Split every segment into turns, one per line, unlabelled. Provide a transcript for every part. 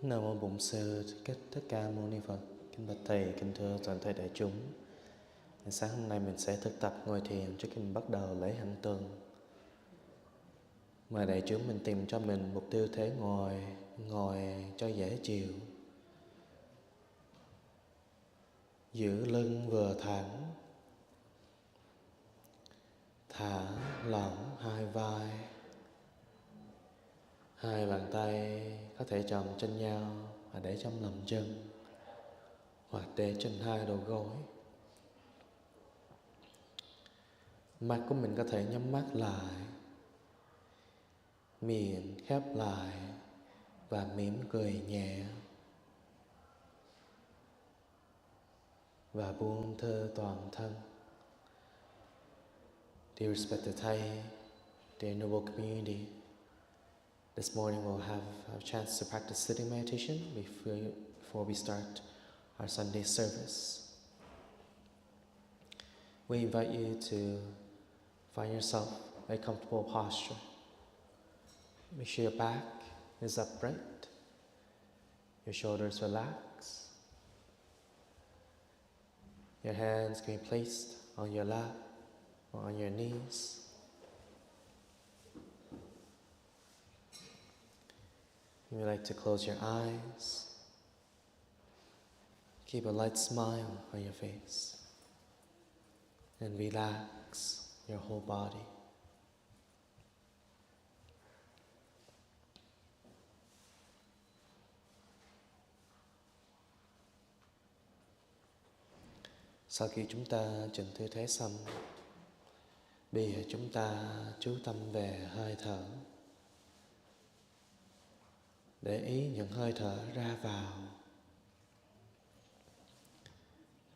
Nam mô Bổn Sư Thích Ca Mâu Ni Phật. Kính bạch Thầy, kính thưa toàn thể đại chúng. Sáng hôm nay mình sẽ thực tập ngồi thiền trước khi mình bắt đầu lễ Hằng Tuần. Mời đại chúng mình tìm cho mình một tư thế ngồi cho dễ chịu. Giữ lưng vừa thẳng, thả lỏng hai vai. Hai bàn tay có thể chồng trên nhau và để trong lòng chân, hoặc để trên hai đầu gối. Mắt của mình có thể nhắm mắt lại, miệng khép lại và mỉm cười nhẹ, và buông thơ toàn thân. Dear respected Thai, dear noble community, this morning we'll have a chance to practice sitting meditation before we start our Sunday service. We invite you to find yourself a comfortable posture. Make sure your back is upright, your shoulders relax. Your hands can be placed on your lap or on your knees. You would like to close your eyes. Keep a light smile on your face and relax your whole body. Sau khi chúng ta chỉnh tư thế xong, bây giờ chúng ta chú tâm về hơi thở. Để ý những hơi thở ra vào.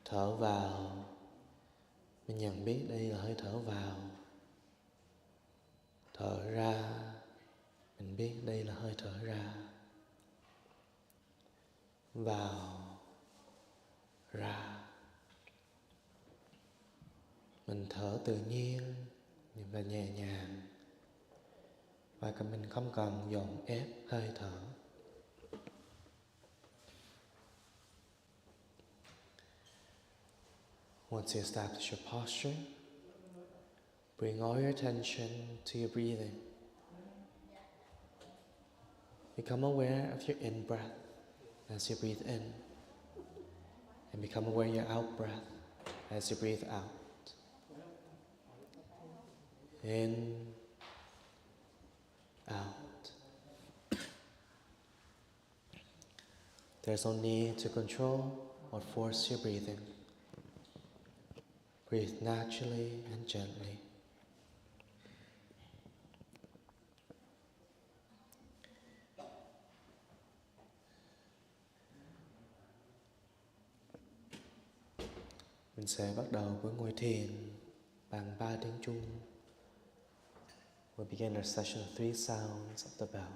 Thở vào, mình nhận biết đây là hơi thở vào. Thở ra, mình biết đây là hơi thở ra. Vào, ra. Mình thở tự nhiên và nhẹ nhàng, và mình không cần dồn ép hơi thở. Once you establish your posture, bring all your attention to your breathing. Become aware of your in-breath as you breathe in, and become aware of your out-breath as you breathe out. In, out. There's no need to control or force your breathing. Breathe naturally and gently. Mình sẽ bắt đầu với ngồi thiền bằng 3 tiếng chuông. We'll begin our session with 3 sounds of the bell.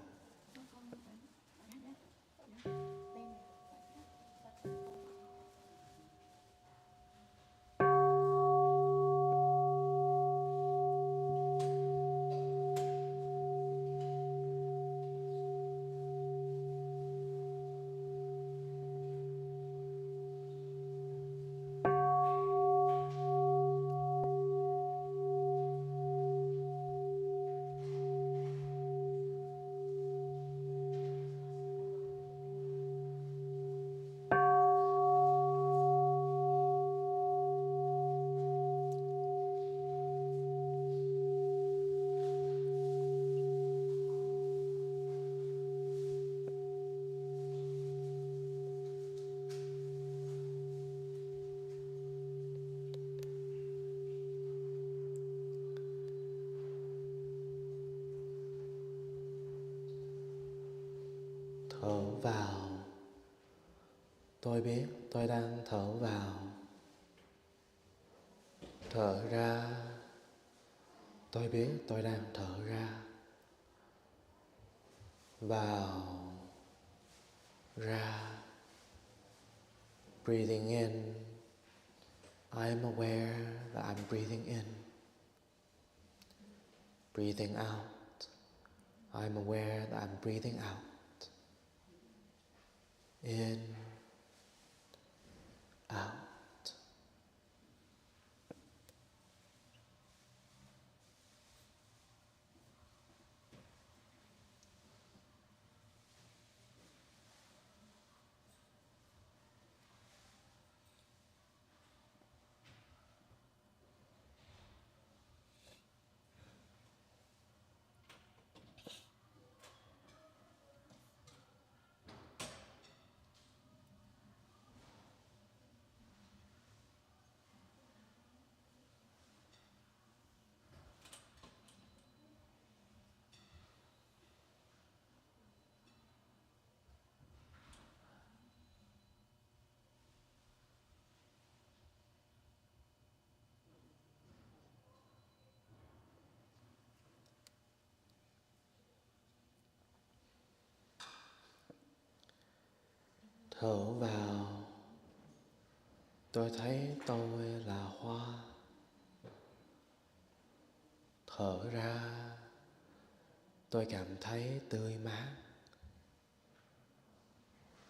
Thở vào. Tôi biết tôi đang thở vào. Thở ra. Tôi biết tôi đang thở ra. Vào. Ra. Breathing in. I am aware that I'm breathing in. Breathing out. I'm aware that I'm breathing out. in, out. Thở vào, tôi thấy tôi là hoa. Thở ra, tôi cảm thấy tươi mát,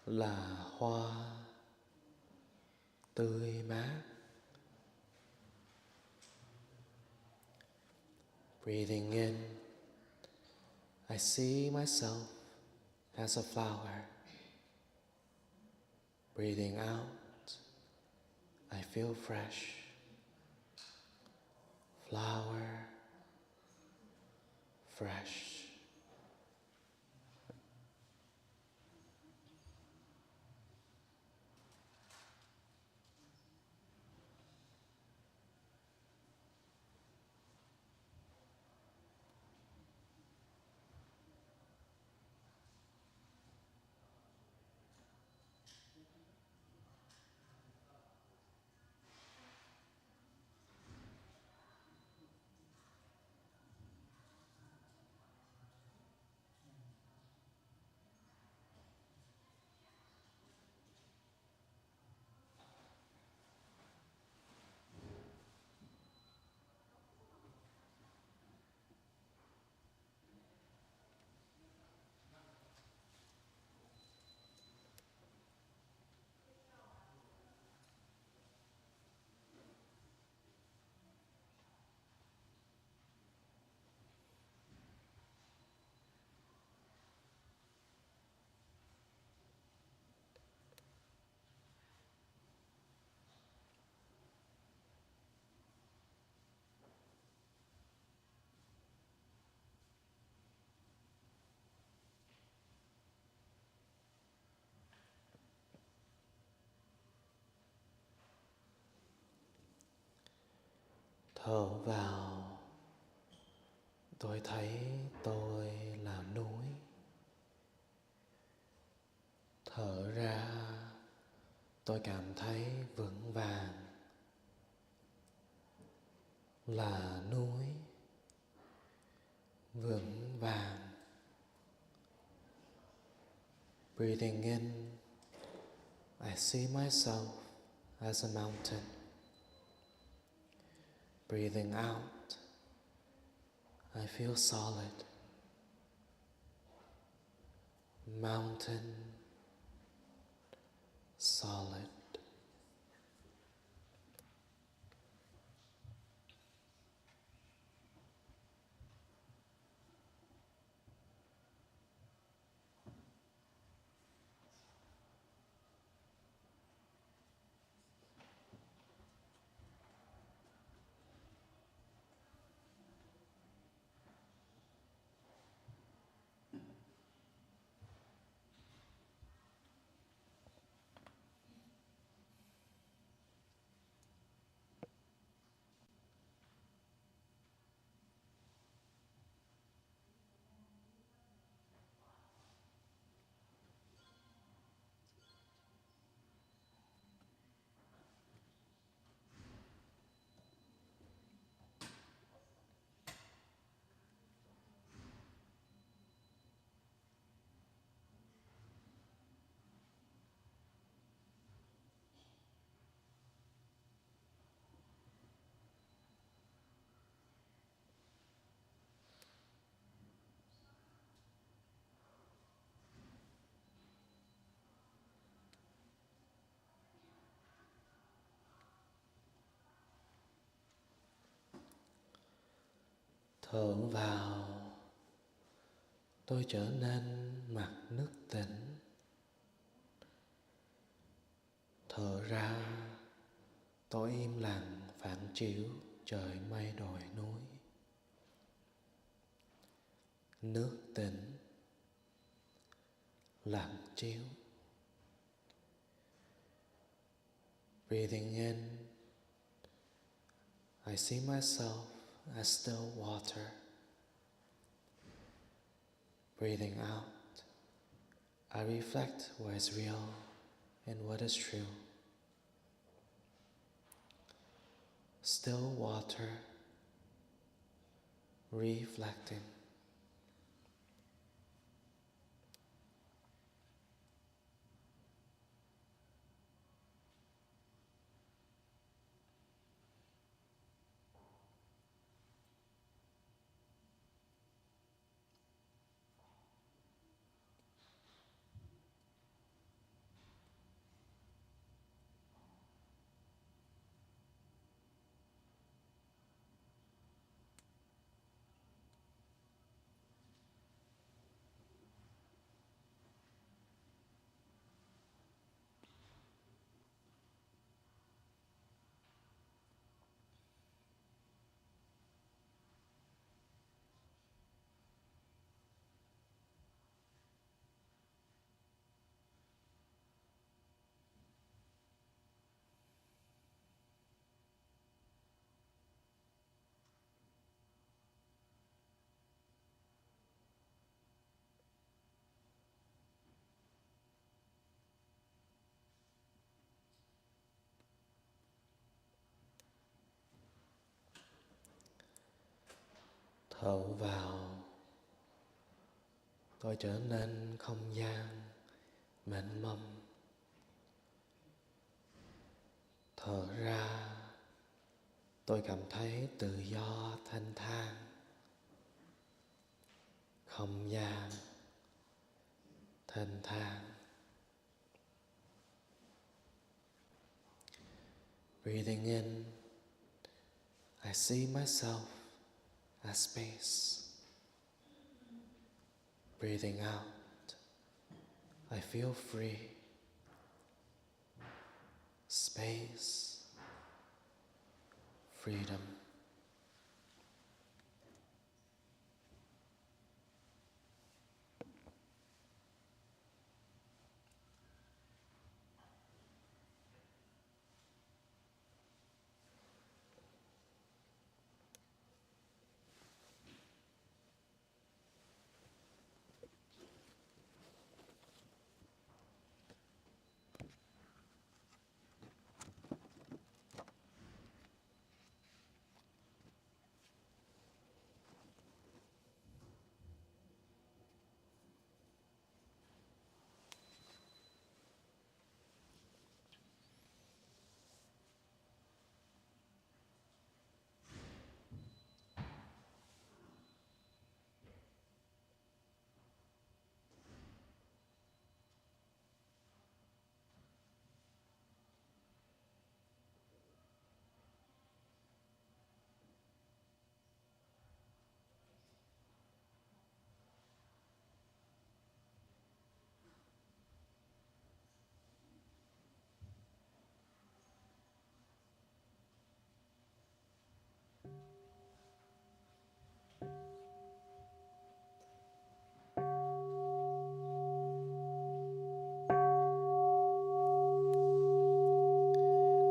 là hoa tươi mát. Breathing in, I see myself as a flower. Breathing out, I feel fresh. Flower, fresh. Thở vào, tôi thấy tôi là núi. Thở ra, tôi cảm thấy vững vàng, là núi vững vàng. Breathing in, I see myself as a mountain. Breathing out, I feel solid. Mountain, solid. Thở vào, tôi trở nên mặt nước tĩnh. Thở ra, tôi im lặng phản chiếu trời mây đồi núi. Nước tĩnh, lặng chiếu. Breathing in, I see myself as still water. Breathing out, I reflect what is real and what is true. Still water, reflecting. Thở vào, tôi trở nên không gian mênh mông. Thở ra, tôi cảm thấy tự do thanh thang. Không gian thanh thang. Breathing in, I see myself as space. Breathing out, I feel free. Space, freedom.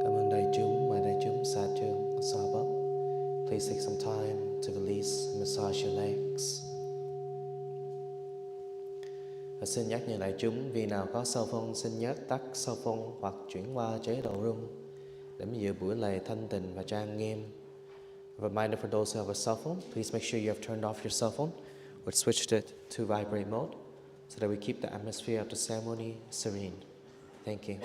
Cảm ơn đại chúng và đại chúng xa trường và xa bắc. Please take some time to release and massage your legs. Và xin nhắc nhở đại chúng, vì nào có cell phone xin nhớ tắt cell phone hoặc chuyển qua chế độ room để giữ buổi lễ thanh tịnh và trang nghiêm. A reminder for those who have a cell phone, please make sure you have turned off your cell phone or switched it to vibrate mode so that we keep the atmosphere of the ceremony serene. Thank you.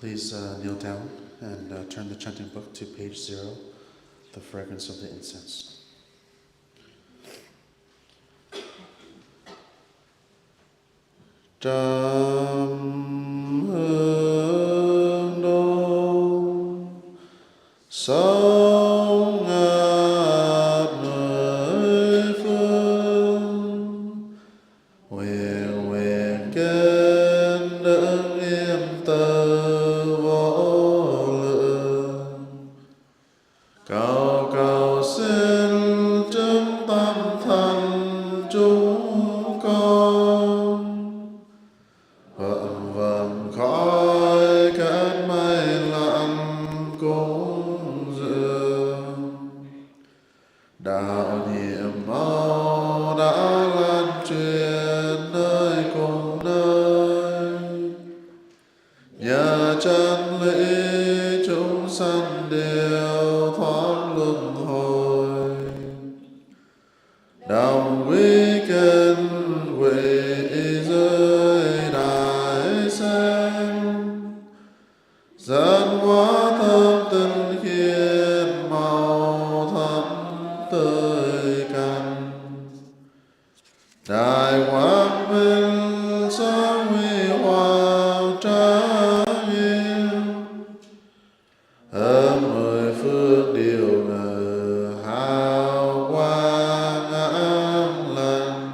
Please kneel down and turn the chanting book to page 0, the fragrance of the incense. Trầm hương đông sông ngát nơi phương, nguyện nguyện kén đấng yêm tơ võ lượng, cầu cầu xin chứng tâm thành chúng con. Vầng khói kết mây lặng cúng dường, đạo nhiệm màu đã lan truyền nơi cùng nơi. Nhờ chân lý chúng sanh đều thoát luân hồi, đồng quý kinh quỷ dưới đại sen, dân hóa thơm tinh khiết màu thắm tươi cành. Đại quang minh sáng huy hoàng trang nghiêm, hơn 10 phương điều ngự hào quang an lành.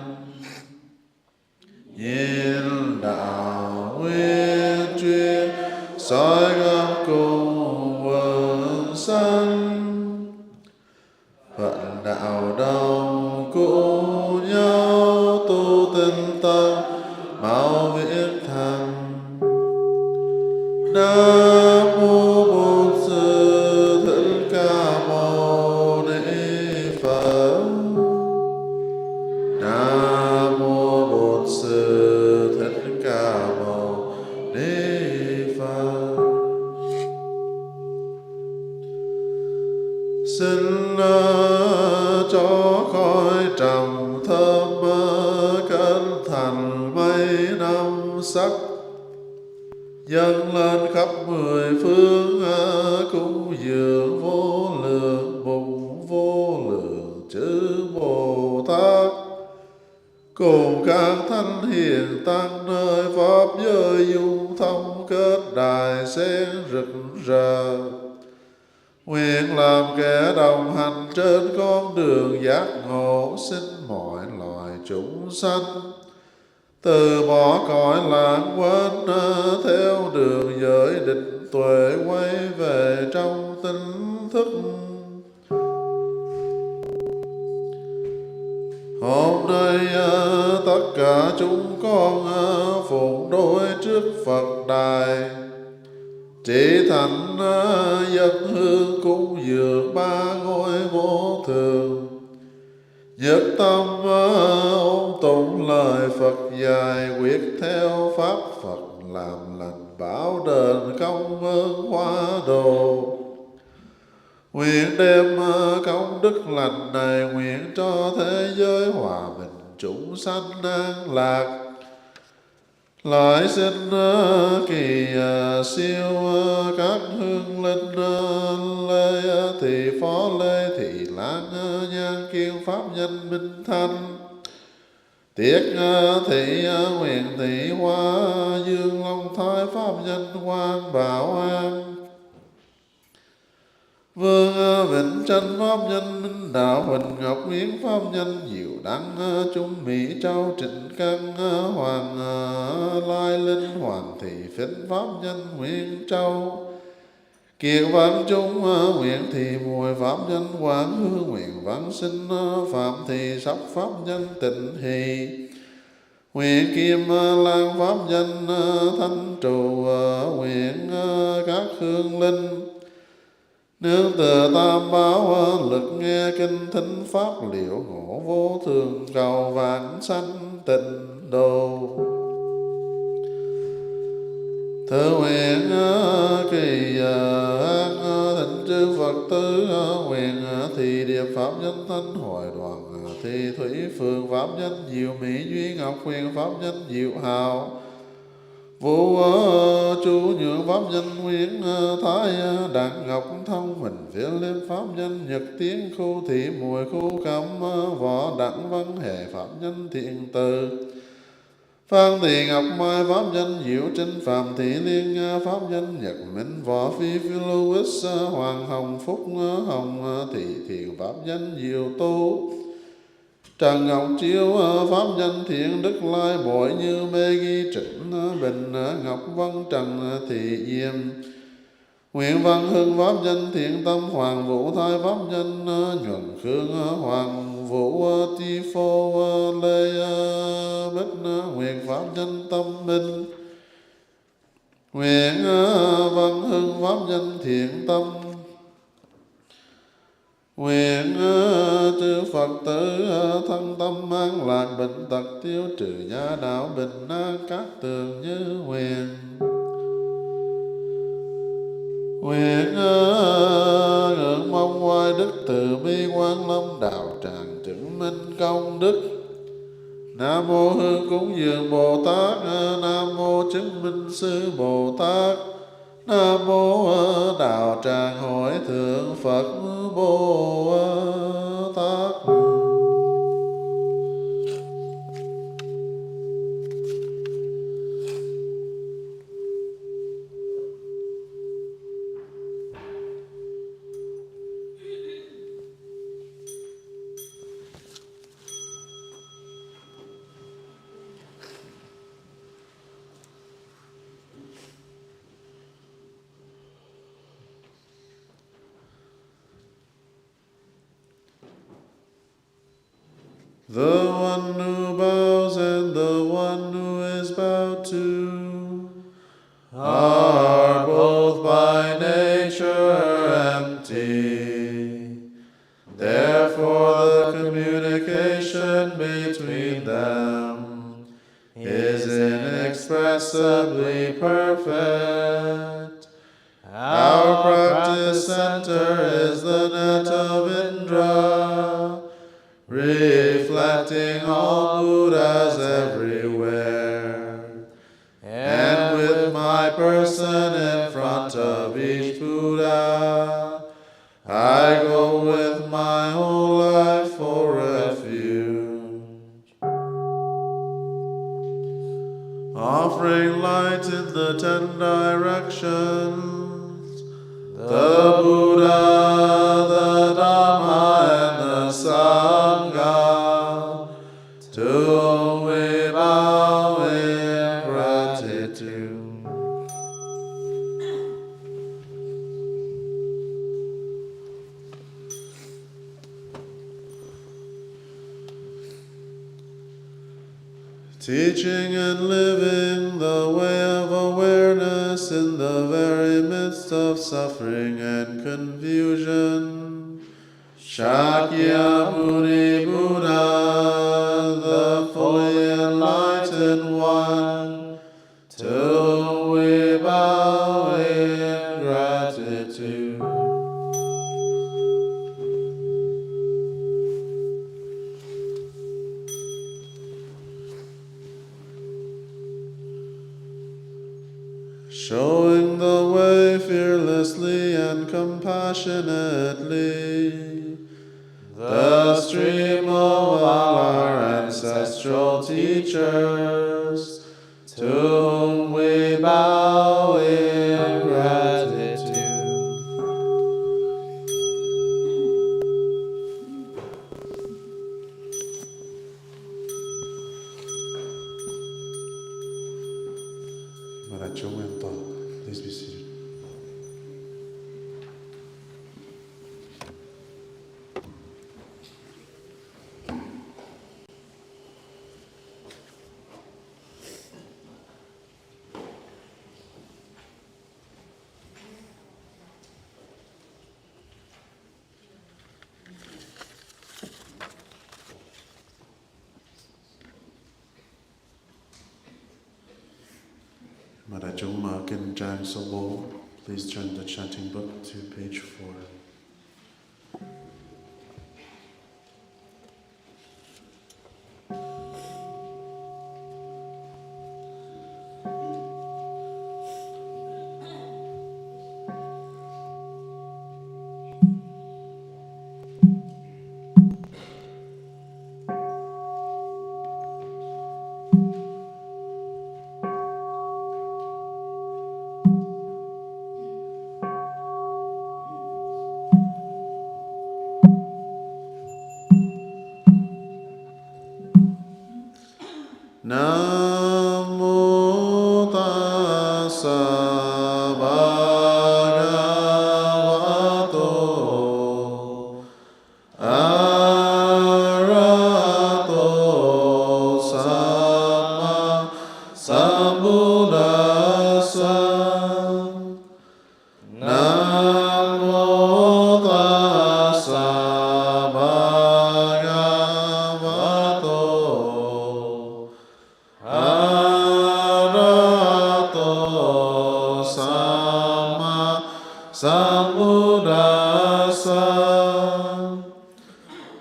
Nhiên đạo nguyên chuyên soi gom cùng quần sanh, phận đạo đồng cùng nhau tu tinh tâm mau viễn thành. Nam mô Bổn Sư Thích Ca Mâu Ni Phật. Nam mô Bổn Sư Thích Ca Mâu Ni Phật. Xin cho khói trầm thơm cất thành mây năm sắc, dâng lên khắp 10 phương cúng dường vô lượng bụng vô lượng chư Bồ Tát, cùng các thánh hiền tăng nơi pháp giới dung thông kết đài sen rực rỡ. Nguyện làm kẻ đồng hành trên con đường giác ngộ, xin mọi loài chúng sanh từ bỏ cõi lãng quên, theo đường giới định tuệ quay về trong tỉnh thức. Hôm nay tất cả chúng con phụng đối trước Phật đài, chỉ thành dân hương cúng dường 3 ngôi vô thường, nhất tâm ôn tụng lời Phật dạy, quyết theo pháp Phật làm lành bảo đền công ơn hóa độ. Nguyện đem công đức lành này nguyện cho thế giới hòa bình, chúng sanh an lạc. Lại xin kỳ siêu các hương linh Lê Thị Phó, Lê Thị Lan, Nhan Kiên, Pháp Nhân Minh Thanh, Tiết Thị, Nguyện Thị Hoa, Dương Long Thái, Pháp Nhân Quang Bảo An, Vương Vĩnh Tranh, Pháp Nhân Minh Đạo, Huỳnh Ngọc Yến, Pháp Nhân Diệu Đăng, Trung Mỹ Châu, Trịnh Căn, Hoàng Lai Linh, Hoàng Thị Phính, Pháp Nhân Nguyễn Châu, Kiệt Văn Trung, Nguyện Thị Mùi, Pháp Nhân Quảng Hương, Nguyện Văn Sinh, Phạm Thị Sóc, Pháp Nhân Tịnh Hỷ, Nguyện Kim Lan, Pháp Nhân Thanh Trụ, nguyện các hương linh nương tựa tam bảo lực nghe kinh thính pháp liệu ngộ vô thường, cầu vãng sanh tịnh độ. Thưa nguyện kỳ an thịnh chư Phật tứ, nguyện thì điệp Pháp Nhân Thanh Hội Đoàn, thì Thủy Phường Pháp Nhân Diệu Mỹ Duy Ngọc, Quyền Pháp Nhân Diệu Hào, Vũ chu nhượng pháp danh Nguyễn Thái Đặng Ngọc Thông Mình phiên liên pháp danh Nhật Tiến Khu Thị Mùi Khu Cẩm Võ Đặng Văn Hệ pháp danh Thiện Từ Phan Thị Ngọc Mai pháp danh Diệu Trinh Phạm Thị Liên pháp danh Nhật Minh Võ Phi Philois Hoàng Hồng Phúc Hồng Thị Thiện pháp danh Diệu Tu Trần Ngọc Chiêu pháp danh Thiện Đức Lai Bội Như Mê Ghi Trịnh Bình Ngọc Văn Trần Thị Diệm Nguyễn Văn Hưng pháp danh Thiện Tâm Hoàng Vũ Thái pháp danh Nhuận Khương Hoàng Vũ Ti Phô Lê Bích Nguyện pháp danh Tâm Minh Nguyễn Văn Hưng pháp danh Thiện Tâm Nguyện chư Phật tử thân tâm an lạc bệnh tật tiêu trừ gia đạo bình an các tường như nguyện. Nguyện ngưỡng mong oai đức từ bi Quan Lâm đạo tràng chứng minh công đức. Nam mô Hương cúng dường Bồ Tát, Nam mô chứng minh sư Bồ Tát, Nam mô đạo tràng hội thượng Phật Bồ Tát. The one who bows and the one who is bowed to are both by nature empty. Therefore the communication between them is inexpressibly perfect. Our practice center is the net of Indra, reflecting all Buddhas everywhere. And with my person in front of each Buddha, I go with my whole life for refuge. Offering light in the 10 directions, the Buddha, the Dharma, and the Sangha, to whom we bow in gratitude. Teaching and living the way of awareness in the very midst of suffering and confusion. Shakyamuni Buddha, the fully enlightened one, to whom we bow in gratitude. Showing the way fearlessly and compassionately, the stream of our ancestral teachers, to whom we bow in gratitude. Marachong and Tao, please be seated. Marachong mở kinh trang số 4. Please turn the chanting book to page 4.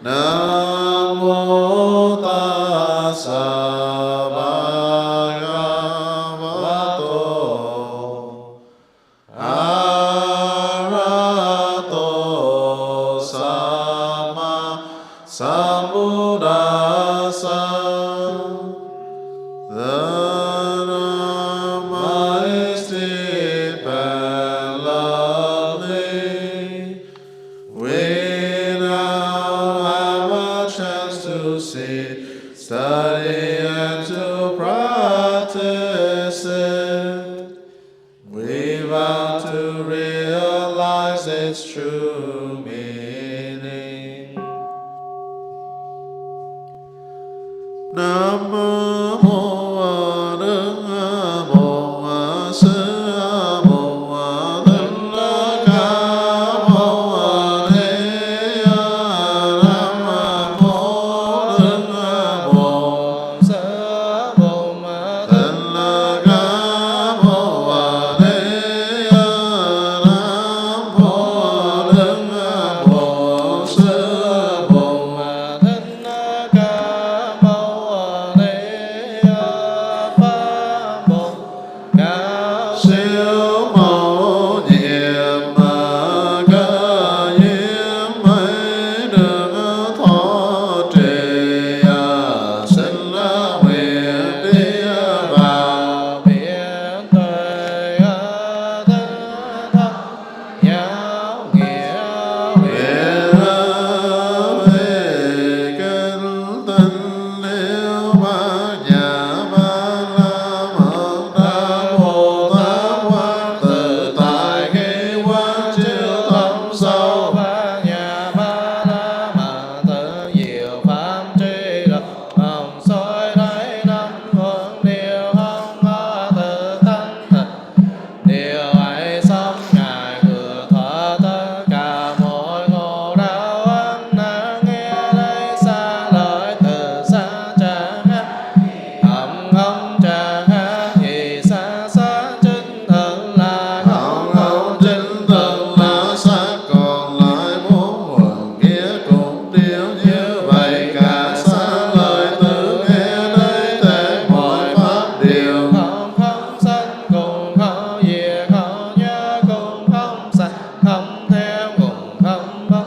Nam mô tassa bhagavato arahato samma sambuddhassa. The Dharma is deep and lovely. We now have a chance to see, study, and to practice it. We vow to realize its true meaning. Nam mô Đức Bổn Sư Bổn Thích Ca Mâu Ni. Nam mô Đức Bổn Sư Bổn Thích Ca Mâu Ni. Nam mô Đức Bổn Sư Bổn Thích Ca Mâu Ni. Pháp Bổn Cao siêu mẫu nhiệm cơ duyên mới được thọ trì. Xin nguyện đi vào biển tuệ tinh thân giáo nghĩa nguyện về kinh tinh liêu bát nhã ba la mật đa Bồ Tát quan tự tại khi quán chiếu thâm sâu bát nhã ba la mật tự diệu pháp tri lực hồng soi thấy năm hướng điều không có tự thanh tịnh. Điều ấy xong Ngài vừa thọ tất cả mọi khổ đau ân nan. Nghe đây xa lời từ xa chẳng hát không chẳng hát gì xa xa chính thực là không chính thực là xác còn lại bốn quần kia cũng điều như vậy. Cả xa lời từ nghe đây thế mọi pháp điều không sanh cùng không diệt không nhớ cùng không sanh không theo cùng không bất.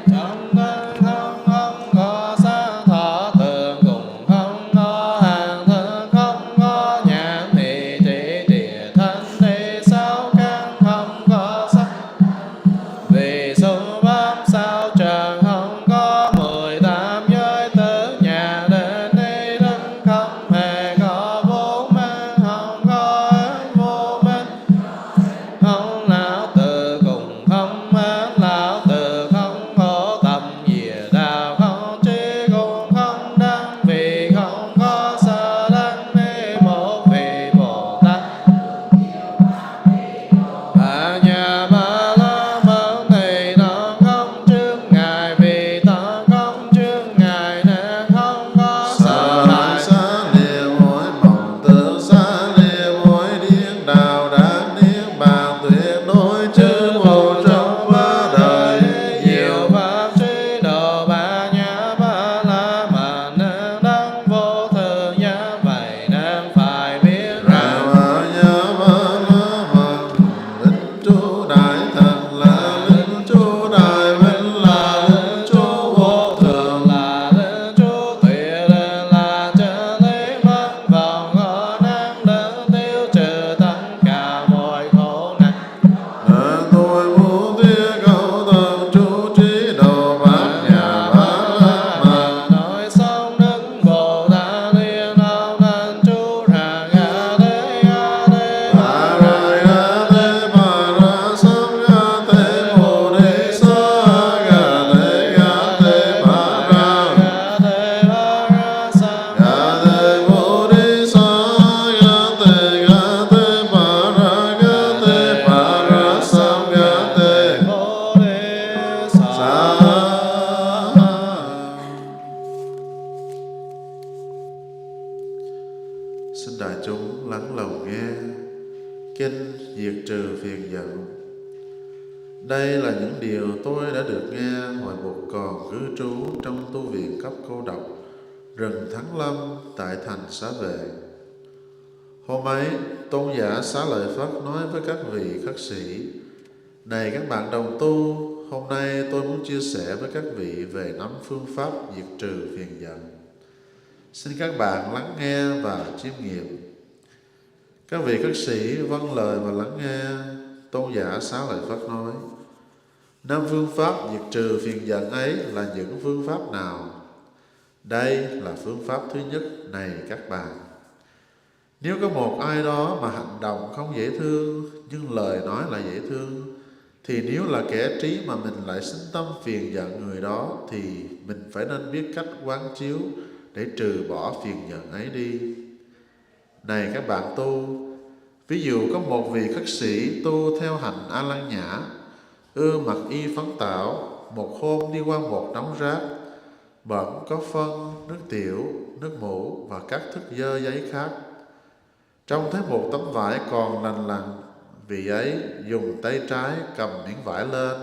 Trong thân không có xa thọ tượng cùng không có hàng thực không có nhãn thị trị địa thanh thị sáu căn không có sắc. Vì số pháp sao trần không có 18 giới tứ nhà đến đi thân không hề có vô minh không có ơn vô minh. Không lão từ cùng không hết lão từ không có tầm dìa đạo không trí cùng không đăng vì không có sơ đăng ni một vị Bồ Tát. Bát nhã ba la mật thì nó không chướng ngại vì nó không chướng ngại nên không có sợ hãi. Xa lìa mỗi mộng tưởng xa lìa mỗi điên đạo đáng niết bàn tuyệt đối chư Bồ trong ba đời. Diệu pháp trí độ bát nhã ba la mật nên đấng vô thường nhớ vậy nên phải biết rằng bát nhã ba la mật linh chú đại thật là linh chú đại vinh là linh chú vô thường là linh chú tuyệt là chân lý bất vọng có năng lực tiêu trừ tất cả mọi khổ nạn. Tôi muốn tiếc câu tâm chú trí độ bát nhã ba la mật. Nói xong Đức Bồ Tát liên ông thân chú rằng a đế ba ra sam ga te bồ đề sa ga te ba ra sam ga te bồ đề sa ga te ba ra sam ga te bồ đề sa. Xin đại chúng lắng lòng nghe kinh diệt trừ phiền giận. Đây là những điều tôi đã được nghe hồi buộc còn cư trú trong tu viện cấp cô độc rừng Thắng Lâm tại thành Xá Vệ. Hôm ấy, tôn giả Xá Lợi Phất nói với các vị khất sĩ: Này các bạn đồng tu, hôm nay tôi muốn chia sẻ với các vị về 5 phương pháp diệt trừ phiền giận. Xin các bạn lắng nghe và chiêm nghiệm. Các vị khất sĩ vâng lời và lắng nghe. Tôn giả Xá Lợi Phất nói: 5 phương pháp diệt trừ phiền giận ấy là những phương pháp nào? Đây là phương pháp thứ nhất này các bạn. Nếu có một ai đó mà hành động không dễ thương, nhưng lời nói là dễ thương, thì nếu là kẻ trí mà mình lại sinh tâm phiền giận người đó, thì mình phải nên biết cách quán chiếu để trừ bỏ phiền giận ấy đi. Này các bạn tu, ví dụ có một vị khất sĩ tu theo hành A Lăng Nhã, ưa mặc y phấn tảo, một hôm đi qua một đống rác bẩn có phân, nước tiểu, nước mủ và các thức dơ giấy khác. Trông thấy một tấm vải còn lành lặn, vị ấy dùng tay trái cầm miếng vải lên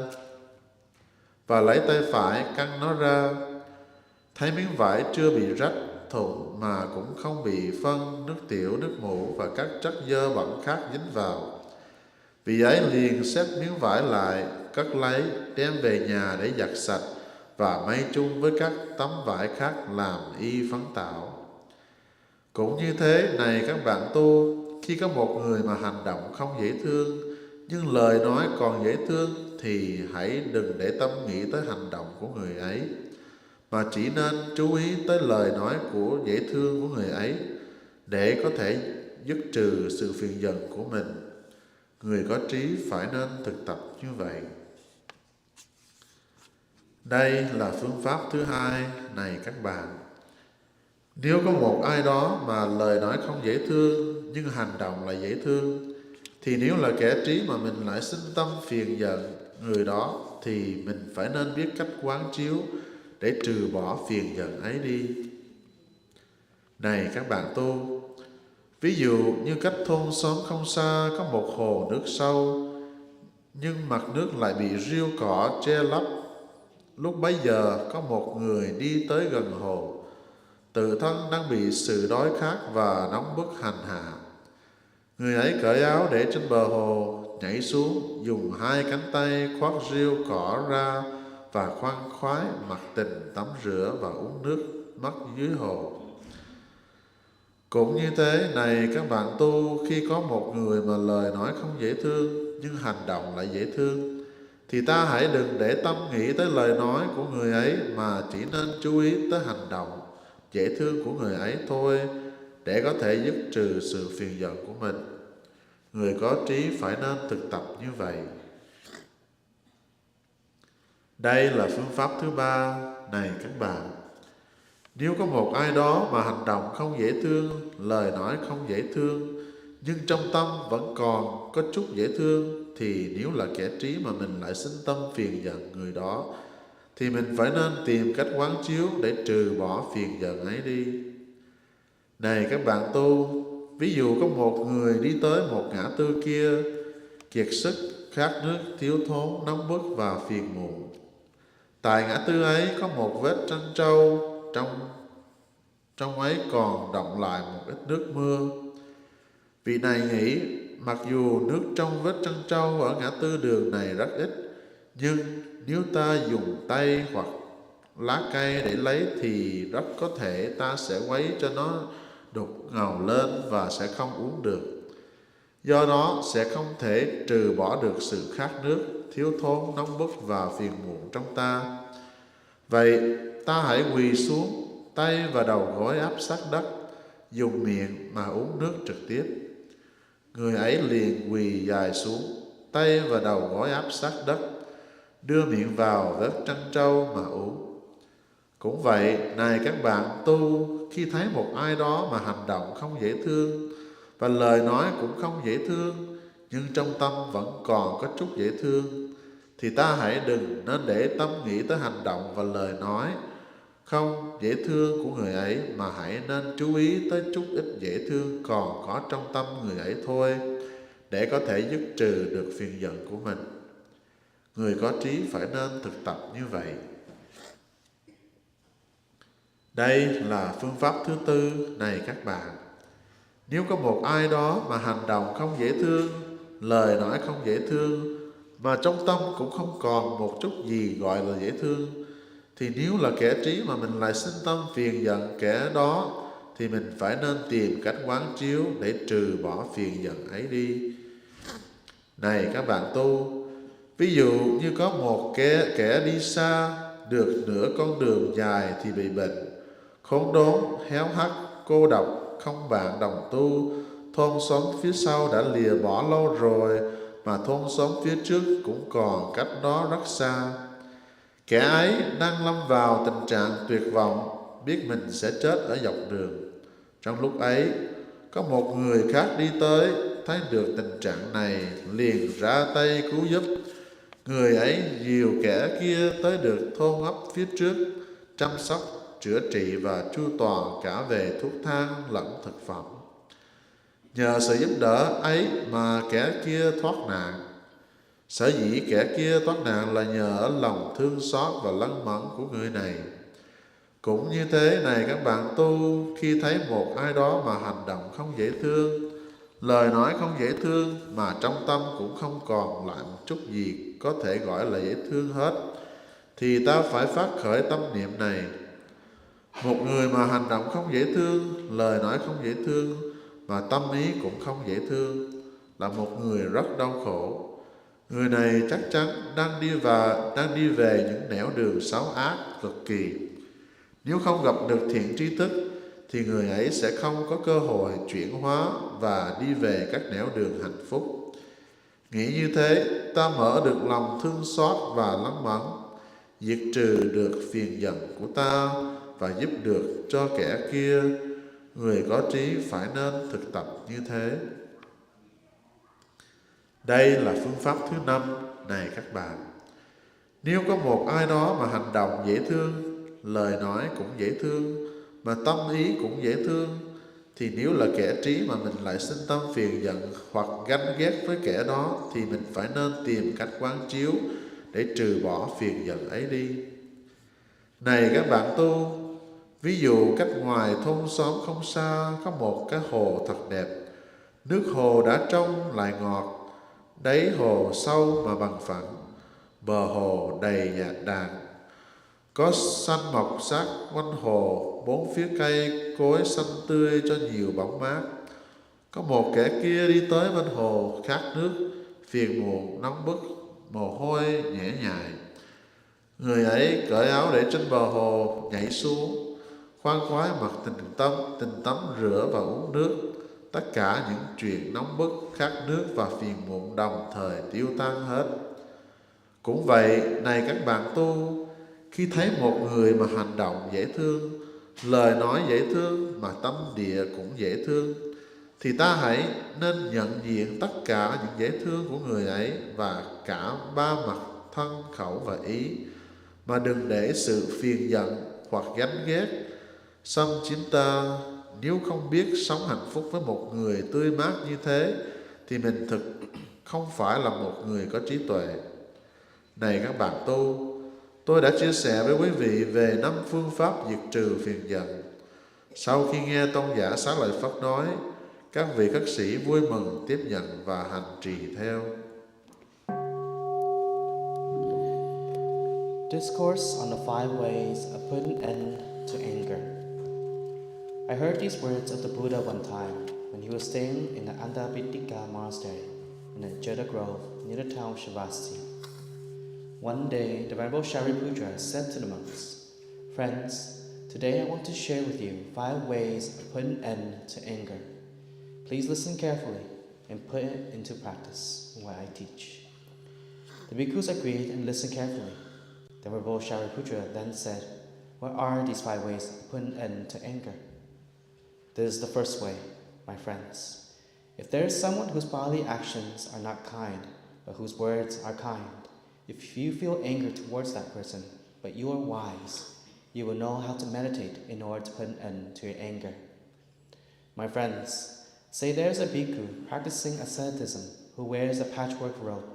và lấy tay phải căng nó ra. Thấy miếng vải chưa bị rách, thủng mà cũng không bị phân, nước tiểu, nước mủ và các chất dơ bẩn khác dính vào, vị ấy liền xếp miếng vải lại, cất lấy, đem về nhà để giặt sạch và may chung với các tấm vải khác làm y phấn tảo. Cũng như thế, này các bạn tu, khi có một người mà hành động không dễ thương, nhưng lời nói còn dễ thương, thì hãy đừng để tâm nghĩ tới hành động của người ấy, mà chỉ nên chú ý tới lời nói của dễ thương của người ấy, để có thể dứt trừ sự phiền giận của mình. Người có trí phải nên thực tập như vậy. Đây là phương pháp thứ hai này các bạn. Nếu có một ai đó mà lời nói không dễ thương, nhưng hành động lại dễ thương, thì nếu là kẻ trí mà mình lại sinh tâm phiền giận người đó, thì mình phải nên biết cách quán chiếu để trừ bỏ phiền giận ấy đi. Này các bạn tu, ví dụ như cách thôn xóm không xa có một hồ nước sâu, nhưng mặt nước lại bị rêu cỏ che lấp. Lúc bấy giờ có một người đi tới gần hồ, tự thân đang bị sự đói khát và nóng bức hành hạ. Người ấy cởi áo để trên bờ hồ, nhảy xuống, dùng 2 cánh tay khoác rêu cỏ ra và khoan khoái mặc tình tắm rửa và uống nước mất dưới hồ. Cũng như thế, này các bạn tu, khi có một người mà lời nói không dễ thương, nhưng hành động lại dễ thương, thì ta hãy đừng để tâm nghĩ tới lời nói của người ấy, mà chỉ nên chú ý tới hành động dễ thương của người ấy thôi, để có thể dứt trừ sự phiền giận của mình. Người có trí phải nên thực tập như vậy. Đây là phương pháp thứ ba này các bạn. Nếu có một ai đó mà hành động không dễ thương, lời nói không dễ thương, nhưng trong tâm vẫn còn có chút dễ thương, thì nếu là kẻ trí mà mình lại sinh tâm phiền giận người đó, thì mình phải nên tìm cách quán chiếu để trừ bỏ phiền giận ấy đi. Này các bạn tu, ví dụ có một người đi tới một ngã tư kia, kiệt sức, khát nước, thiếu thốn, nóng bức và phiền muộn. Tại ngã tư ấy có một vết trân trâu, trong ấy còn đọng lại một ít nước mưa. Vị này nghĩ, mặc dù nước trong vết trân trâu ở ngã tư đường này rất ít, nhưng nếu ta dùng tay hoặc lá cây để lấy, thì rất có thể ta sẽ quấy cho nó đục ngầu lên và sẽ không uống được. Do đó sẽ không thể trừ bỏ được sự khát nước, thiếu thốn, nóng bức và phiền muộn trong ta. Vậy ta hãy quỳ xuống, tay và đầu gối áp sát đất, dùng miệng mà uống nước trực tiếp. Người ấy liền quỳ dài xuống, tay và đầu gối áp sát đất, đưa miệng vào vết trân trâu mà uống. Cũng vậy, này các bạn tu, khi thấy một ai đó mà hành động không dễ thương và lời nói cũng không dễ thương, nhưng trong tâm vẫn còn có chút dễ thương, thì ta hãy đừng nên để tâm nghĩ tới hành động và lời nói không dễ thương của người ấy, mà hãy nên chú ý tới chút ít dễ thương còn có trong tâm người ấy thôi, để có thể dứt trừ được phiền giận của mình. Người có trí phải nên thực tập như vậy. Đây là phương pháp thứ tư này các bạn. Nếu có một ai đó mà hành động không dễ thương, lời nói không dễ thương, mà trong tâm cũng không còn một chút gì gọi là dễ thương, thì nếu là kẻ trí mà mình lại sinh tâm phiền giận kẻ đó, thì mình phải nên tìm cách quán chiếu để trừ bỏ phiền giận ấy đi. Này các bạn tu, ví dụ như có một kẻ đi xa được nửa con đường dài thì bị bệnh, khốn đốn, héo hắt, cô độc, không bạn đồng tu. Thôn xóm phía sau đã lìa bỏ lâu rồi, mà thôn xóm phía trước cũng còn cách đó rất xa. Kẻ ấy đang lâm vào tình trạng tuyệt vọng, biết mình sẽ chết ở dọc đường. Trong lúc ấy, có một người khác đi tới, thấy được tình trạng này, liền ra tay cứu giúp. Người ấy dìu kẻ kia tới được thôn ấp phía trước, chăm sóc, chữa trị và chu toàn cả về thuốc thang lẫn thực phẩm. Nhờ sự giúp đỡ ấy mà kẻ kia thoát nạn. Sở dĩ kẻ kia thoát nạn là nhờ ở lòng thương xót và lân mẫn của người này. Cũng như thế này các bạn tu, khi thấy một ai đó mà hành động không dễ thương, lời nói không dễ thương, mà trong tâm cũng không còn lại một chút gì có thể gọi là dễ thương hết, thì ta phải phát khởi tâm niệm này. Một người mà hành động không dễ thương, lời nói không dễ thương, mà tâm ý cũng không dễ thương, là một người rất đau khổ. Người này chắc chắn đang đi về những nẻo đường xấu ác cực kỳ. Nếu không gặp được thiện tri thức, thì người ấy sẽ không có cơ hội chuyển hóa và đi về các nẻo đường hạnh phúc. Nghĩ như thế, ta mở được lòng thương xót và lắng mẫn, diệt trừ được phiền giận của ta và giúp được cho kẻ kia. Người có trí phải nên thực tập như thế. Đây là phương pháp thứ 5 này các bạn. Nếu có một ai đó mà hành động dễ thương, lời nói cũng dễ thương, mà tâm ý cũng dễ thương, thì nếu là kẻ trí mà mình lại sinh tâm phiền giận hoặc ganh ghét với kẻ đó, thì mình phải nên tìm cách quán chiếu để trừ bỏ phiền giận ấy đi. Này các bạn tu, ví dụ cách ngoài thôn xóm không xa có một cái hồ thật đẹp. Nước hồ đã trong lại ngọt, đáy hồ sâu mà bằng phẳng, bờ hồ đầy nhạt đàn, có xanh mọc sát quanh hồ, bốn phía cây cối xanh tươi cho nhiều bóng mát. Có một kẻ kia đi tới bên hồ khát nước, phiền muộn, nóng bức, mồ hôi nhễ nhại. Người ấy cởi áo để trên bờ hồ nhảy xuống, khoan khoái mặc tình tắm rửa và uống nước. Tất cả những chuyện nóng bức, khát nước và phiền muộn đồng thời tiêu tan hết. Cũng vậy, này các bạn tu, khi thấy một người mà hành động dễ thương, lời nói dễ thương, mà tâm địa cũng dễ thương, thì ta hãy nên nhận diện tất cả những dễ thương của người ấy và cả ba mặt thân, khẩu và ý, mà đừng để sự phiền giận hoặc ganh ghét xâm chiếm ta. Nếu không biết sống hạnh phúc với một người tươi mát như thế, thì mình thực không phải là một người có trí tuệ. Này các bạn tu, tôi đã chia sẻ với quý vị về 5 phương pháp diệt trừ phiền giận. Sau khi nghe tôn giả Xá Lợi Phất nói, các vị khất sĩ vui mừng tiếp nhận và hành trì theo.
Discourse on the 5 ways of putting an end to anger. I heard these words of the Buddha one time when he was staying in the Andapittika monastery in the Jeta Grove near the town of Shavasti. One day, the Venerable Shariputra said to the monks, "Friends, today I want to share with you 5 ways of putting an end to anger. Please listen carefully and put it into practice in what I teach." The bhikkhus agreed and listened carefully. The Venerable Shariputra then said, "What are these 5 ways of putting an end to anger?" This is the first way, my friends. If there is someone whose bodily actions are not kind, but whose words are kind, if you feel anger towards that person, but you are wise, you will know how to meditate in order to put an end to your anger. My friends, say there is a bhikkhu practicing asceticism who wears a patchwork robe.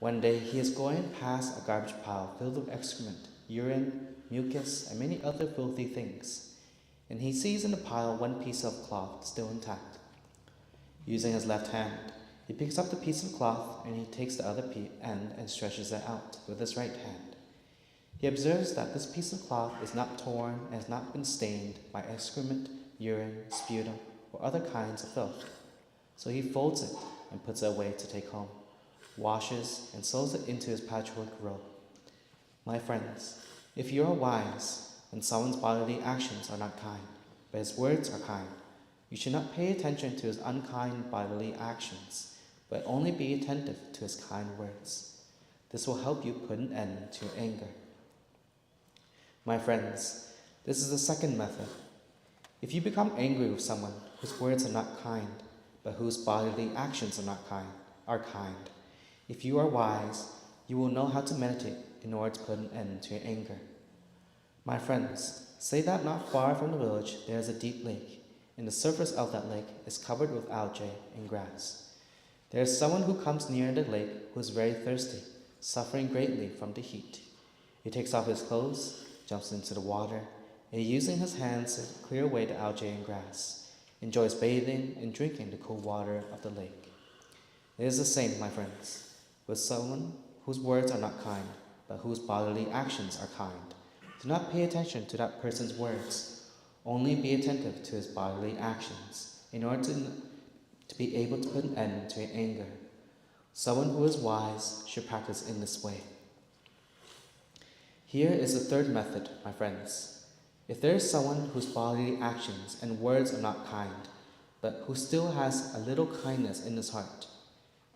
One day he is going past a garbage pile filled with excrement, urine, mucus, and many other filthy things, and he sees in the pile one piece of cloth still intact. Using his left hand, he picks up the piece of cloth and he takes the other end and stretches it out with his right hand. He observes that this piece of cloth is not torn and has not been stained by excrement, urine, sputum, or other kinds of filth. So he folds it and puts it away to take home, washes and sews it into his patchwork robe. My friends, if you are wise and someone's bodily actions are not kind, but his words are kind, you should not pay attention to his unkind bodily actions, but only be attentive to his kind words. This will help you put an end to your anger. My friends, this is the second method. If you become angry with someone whose words are not kind, but whose bodily actions are kind, if you are wise, you will know how to meditate in order to put an end to your anger. My friends, say that not far from the village there is a deep lake, and the surface of that lake is covered with algae and grass. There is someone who comes near the lake who is very thirsty, suffering greatly from the heat. He takes off his clothes, jumps into the water, and using his hands to clear away the algae and grass, enjoys bathing and drinking the cool water of the lake. It is the same, my friends, with someone whose words are not kind, but whose bodily actions are kind. Do not pay attention to that person's words. Only be attentive to his bodily actions in order to be able to put an end to your anger. Someone who is wise should practice in this way. Here is the third method, my friends. If there is someone whose bodily actions and words are not kind, but who still has a little kindness in his heart,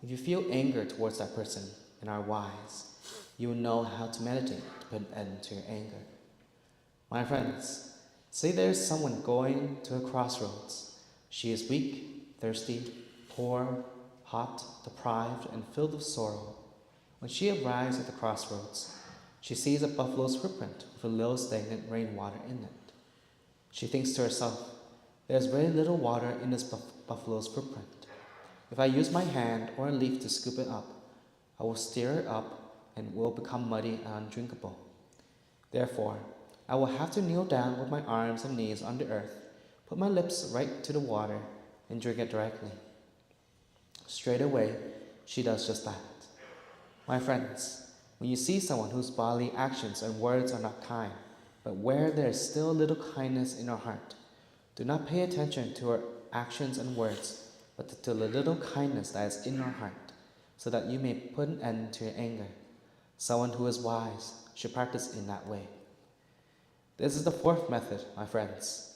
if you feel anger towards that person and are wise, you will know how to meditate to put an end to your anger. My friends, say there is someone going to a crossroads. She is weak, thirsty, poor, hot, deprived, and filled with sorrow. When she arrives at the crossroads, she sees a buffalo's footprint with a little stagnant rainwater in it. She thinks to herself, there is very little water in this buffalo's footprint. If I use my hand or a leaf to scoop it up, I will stir it up and it will become muddy and undrinkable. Therefore, I will have to kneel down with my arms and knees on the earth, put my lips right to the water, and drink it directly. Straight away, she does just that. My friends, when you see someone whose bodily actions and words are not kind, but where there is still a little kindness in her heart, do not pay attention to her actions and words, but to the little kindness that is in her heart, so that you may put an end to your anger. Someone who is wise should practice in that way. This is the fourth method, my friends.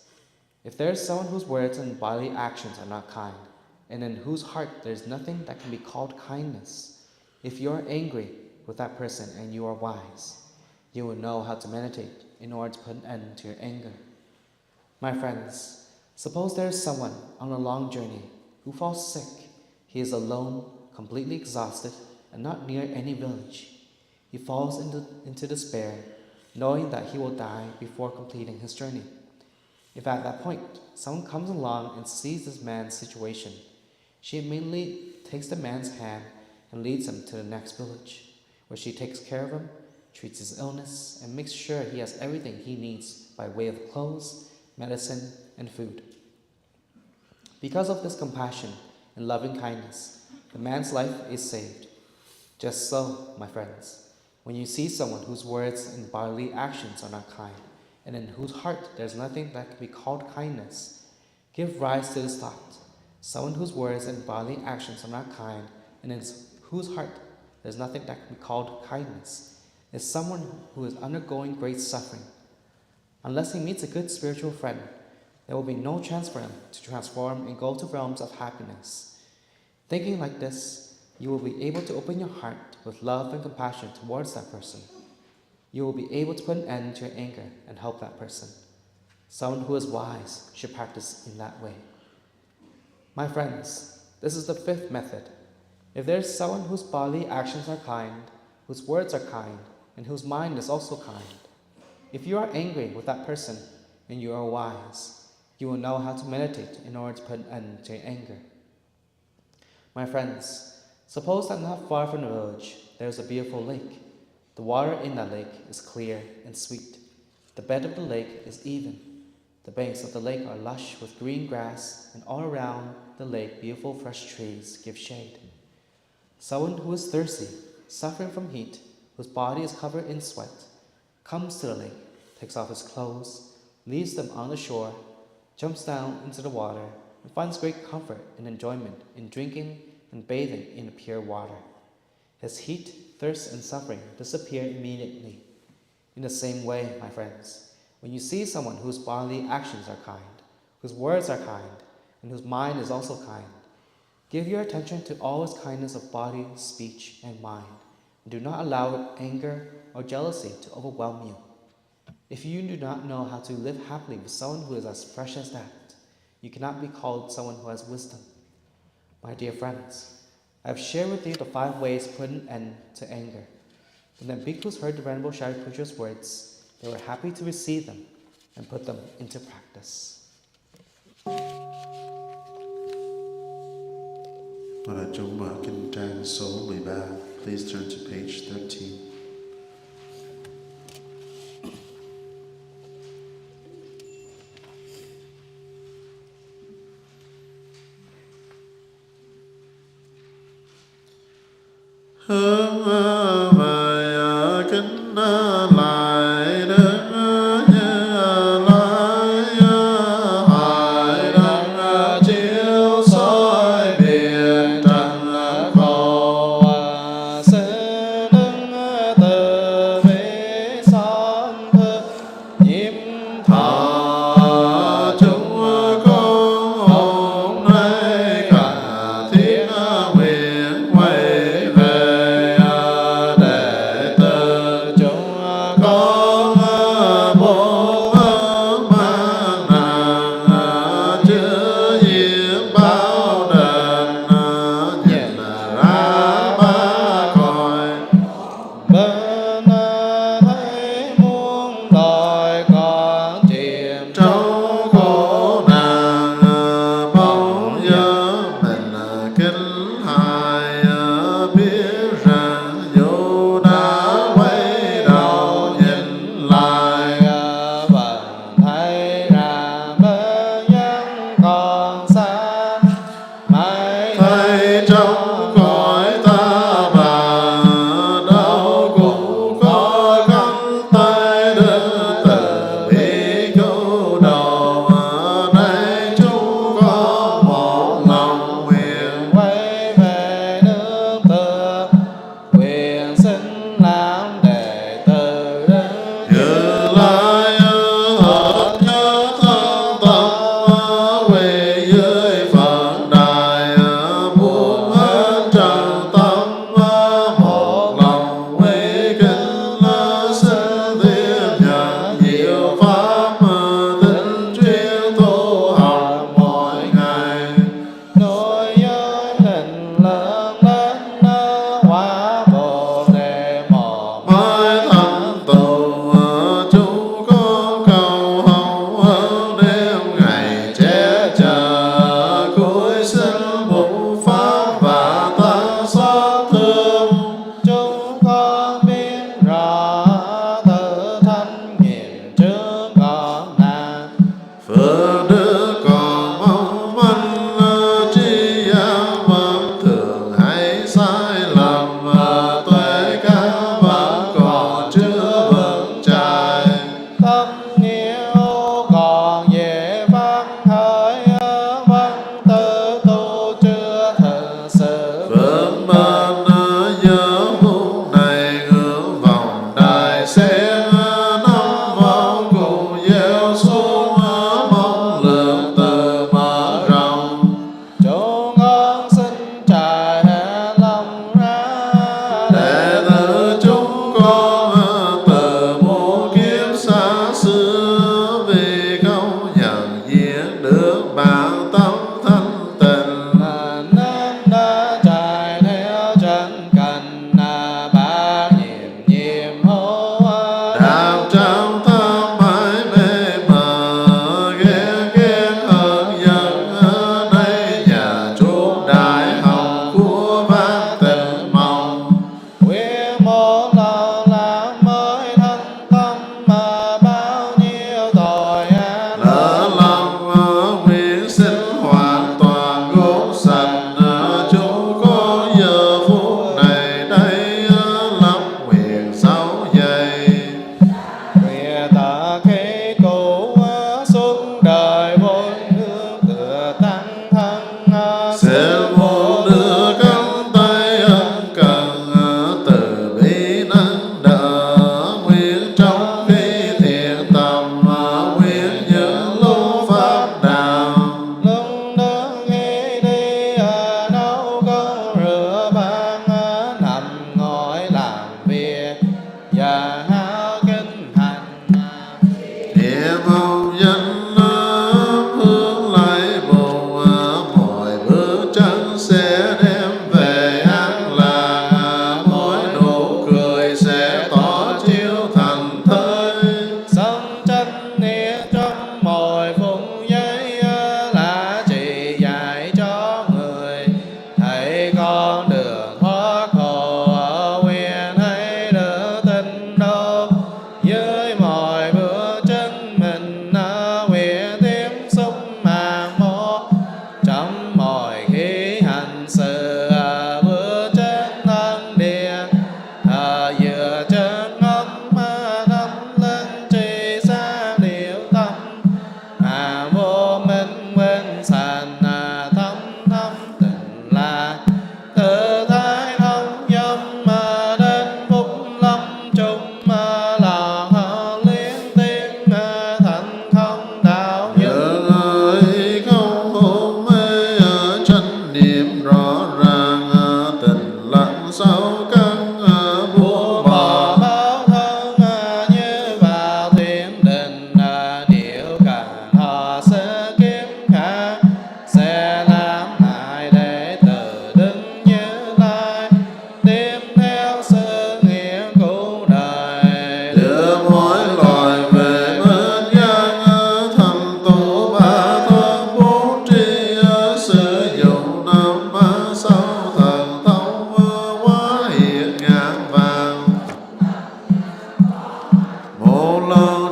If there is someone whose words and bodily actions are not kind, and in whose heart there is nothing that can be called kindness, if you are angry with that person and you are wise, you will know how to meditate in order to put an end to your anger. My friends, suppose there is someone on a long journey who falls sick. He is alone, completely exhausted, and not near any village. He falls into despair, knowing that he will die before completing his journey. If at that point someone comes along and sees this man's situation, she immediately takes the man's hand and leads him to the next village, where she takes care of him, treats his illness, and makes sure he has everything he needs by way of clothes, medicine, and food. Because of this compassion and loving kindness, the man's life is saved. Just so, my friends, when you see someone whose words and bodily actions are not kind, and in whose heart there is nothing that can be called kindness, give rise to this thought. Someone whose words and bodily actions are not kind, and in whose heart there is nothing that can be called kindness, is someone who is undergoing great suffering. Unless he meets a good spiritual friend, there will be no chance for him to transform and go to realms of happiness. Thinking like this, you will be able to open your heart with love and compassion towards that person. You will be able to put an end to your anger and help that person. Someone who is wise should practice in that way. My friends, this is the fifth method. If there is someone whose bodily actions are kind, whose words are kind, and whose mind is also kind, if you are angry with that person and you are wise, you will know how to meditate in order to put an end to your anger. My friends, Suppose that not far from the village there is a beautiful lake. The water in that lake is clear and sweet. The bed of the lake is even. The banks of the lake are lush with green grass, and all around the lake beautiful fresh trees give shade. Someone who is thirsty, suffering from heat, whose body is covered in sweat, comes to the lake, takes off his clothes, leaves them on the shore, jumps down into the water, and finds great comfort and enjoyment in drinking and bathing in the pure water. His heat, thirst, and suffering disappear immediately. In the same way, my friends, when you see someone whose bodily actions are kind, whose words are kind, and whose mind is also kind, give your attention to all his kindness of body, speech, and mind, and do not allow anger or jealousy to overwhelm you. If you do not know how to live happily with someone who is as fresh as that, you cannot be called someone who has wisdom. My dear friends, I have shared with you the 5 ways to put an end to anger. When the bhikkhus heard the Venerable Shariputra's words, they were happy to receive them and put them into practice.
Và chúng mở kinh trang số 13. Please turn to page 13. Hướng về kính lại Đức Như Lai, hải đăng chiếu soi biệt trần khổ, sẽ nâng từ bi son thư nhiễm thọ chúng con hôm nay cả thiên nguyện quay về để từ chúng con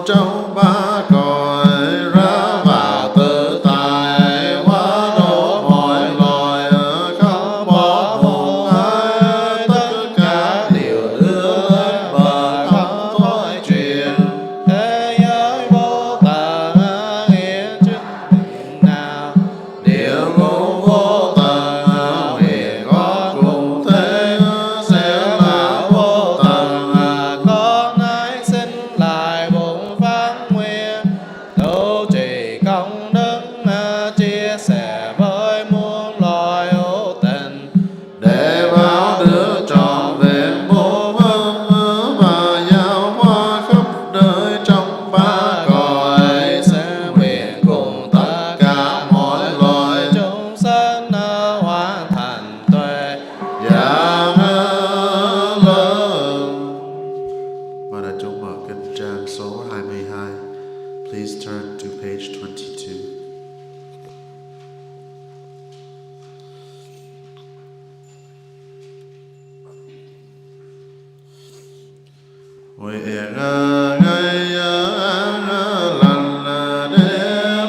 trong ba cõi, ra vào tự tại hóa độ mọi loài, không bỏ một ai, tất cả đều đưa lên bờ không thoái chuyển.
Thế giới vô tận nghĩa chính nào,
Địa ngục vô tận nguyện có cùng thế, sẽ là vô tận.
con ái xin lại bổn phát nguyên, tu trì công đức, chia sẻ với muôn loài hữu tình,
Để báo đức trọn vẹn vô ân và giao hoa khắp nơi trong ba cõi, sẽ nguyện cùng tất cả mọi loài
chúng sanh hoàn thành tuệ.
giảng lớn. Và đại chúng mở kinh trang số 22. Please turn to page 22. Nguyện ngày lành đêm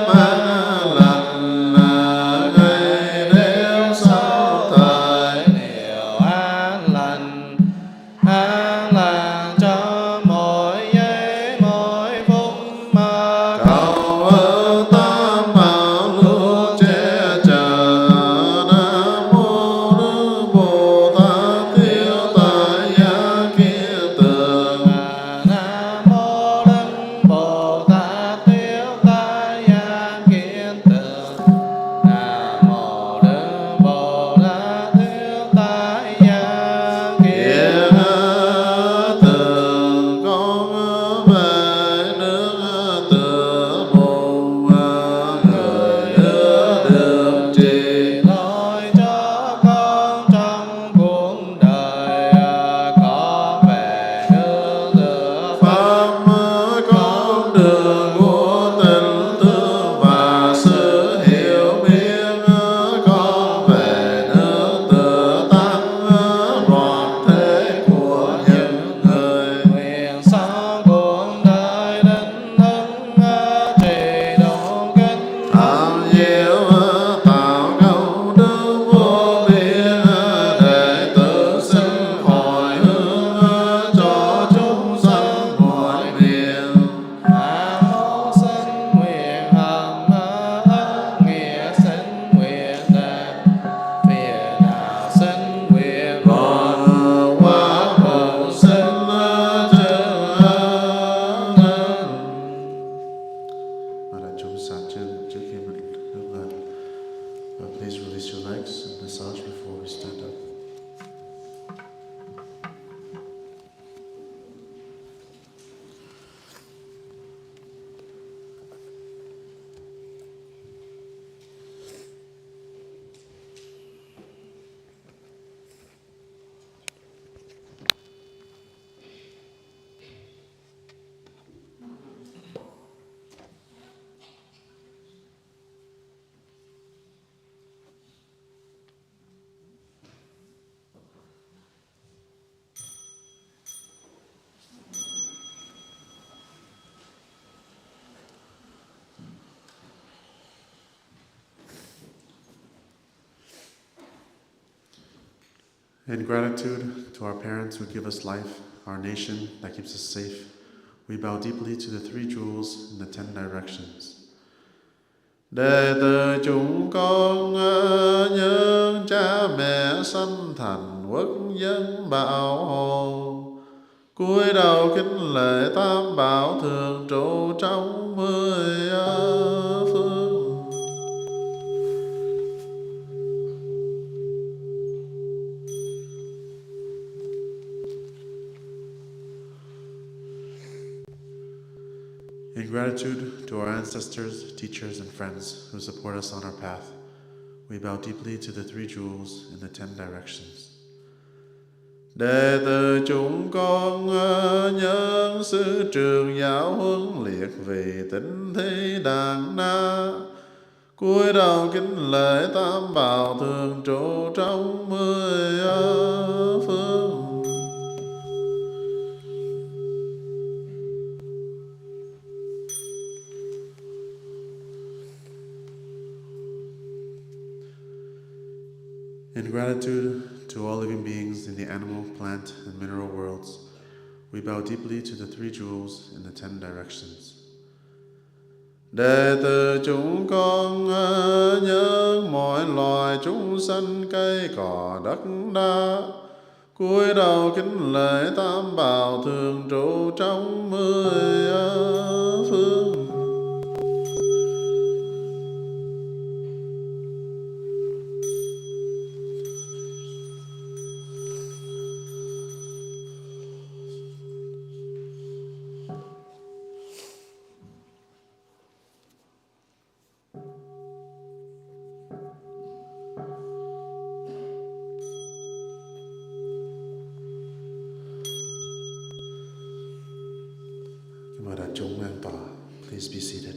lành, ngày đêm sau thời
Điều an lành cho mỗi giây mỗi phút mà
cầu ơn tam bảo luôn che chở. Nam mô Đức Bồ Tát Tiêu Tại Gia Kiên Tường.
Nam mô Đức Bồ Tát Tiêu Tai Gia Kiên Tường. Nam mô Đức Bồ Tát Tiêu Tai Gia Kiên
Kiên Tường con về nước từ mùng người được trì
lối cho con trong cuộc đời, có về nương tựa
pháp con đường của tình thương và sự hiểu biết, con về nương tựa tăng đoàn thế của những người.
nguyện sau cuộc đời đến hứng trì đủ kính
Tham diệu tạo công đức vô biên, để tự sinh hồi hướng cho chúng sanh mọi miền.
Nam mô sinh nguyện hằng ân nghĩa sinh nguyện đền, phiền não sinh nguyện
Còn quá khổ sinh chư ân. Và đại chúng xả chân trước khi mình đứng lên. Please release your legs and massage before we stand up. In gratitude to our parents who give us life, our nation that keeps us safe, we bow deeply to the three jewels in the 10 directions. Đệ tử chúng con nhân cha mẹ sanh thành quốc dân bảo hộ, cúi đầu kính lễ tam bảo thường trụ trong 10 phương. In gratitude to our ancestors, teachers, and friends who support us on our path, we bow deeply to the three jewels in the 10 directions. Đệ tử chúng con nhân sư trường giáo huấn liệt vì tính thi đàn na, cúi đầu kính lễ tam bảo thường trụ trong 10 phương. In gratitude to all living beings in the animal, plant, and mineral worlds, we bow deeply to the three jewels in the 10 directions. Đệ tử chúng con nhớ mọi loài chúng sanh cây cỏ đất đá, cúi đầu kính lễ tam bảo thường trụ trong 10 phương. Mời đại chúng an tọa. Please be seated.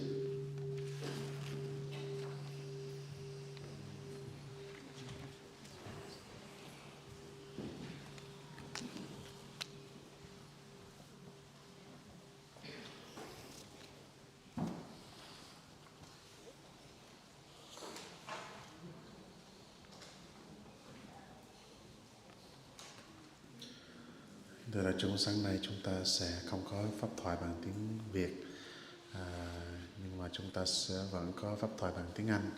Thưa đại chúng, sáng nay chúng ta sẽ không có pháp thoại bằng tiếng Việt, nhưng mà chúng ta sẽ vẫn có pháp thoại bằng tiếng Anh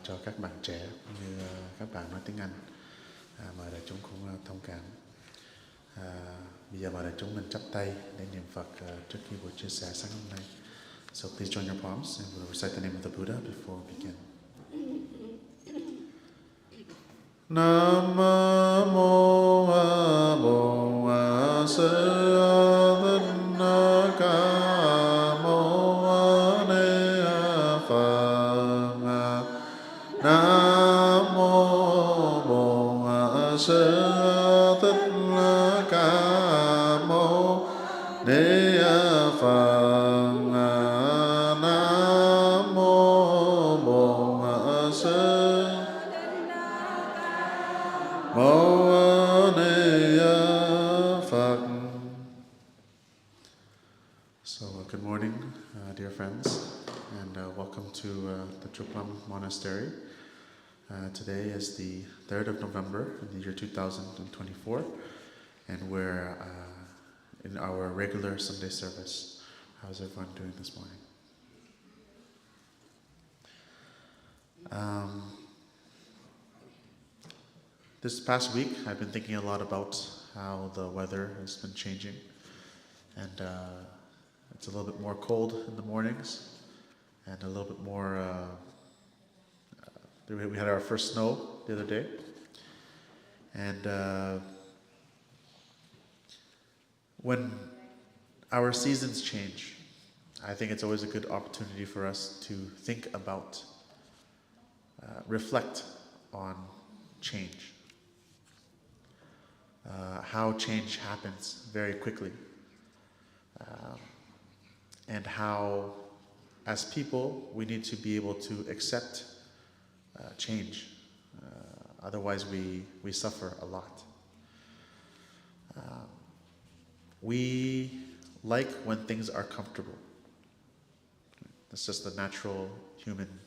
cho các bạn trẻ cũng như các bạn nói tiếng Anh. Mời đại chúng cũng thông cảm. Bây giờ mời đại chúng mình chắp tay để niệm Phật trước khi buổi chia sẻ sáng hôm nay. So please join your palms and we'll recite the name of the Buddha before we begin. Nam mô Bổn Sư Thích Ca Mâu Ni Phật. Nam mô Bổn Sư Thích Ca Mâu Ni Phật. Nam mô Bổn Sư Mâu Ni Phật. So, good morning, dear friends, and welcome to the Trúc Lâm Monastery. Today is the 3rd of November in the year 2024, and we're in our regular Sunday service. How's everyone doing this morning? This past week, I've been thinking a lot about how the weather has been changing, and it's a little bit more cold in the mornings, and a little bit more. We had our first snow the other day, and when our seasons change, I think it's always a good opportunity for us to think about, reflect on change. How change happens very quickly, and how, as people, we need to be able to accept change. Otherwise, we suffer a lot. We like when things are comfortable. That's just the natural human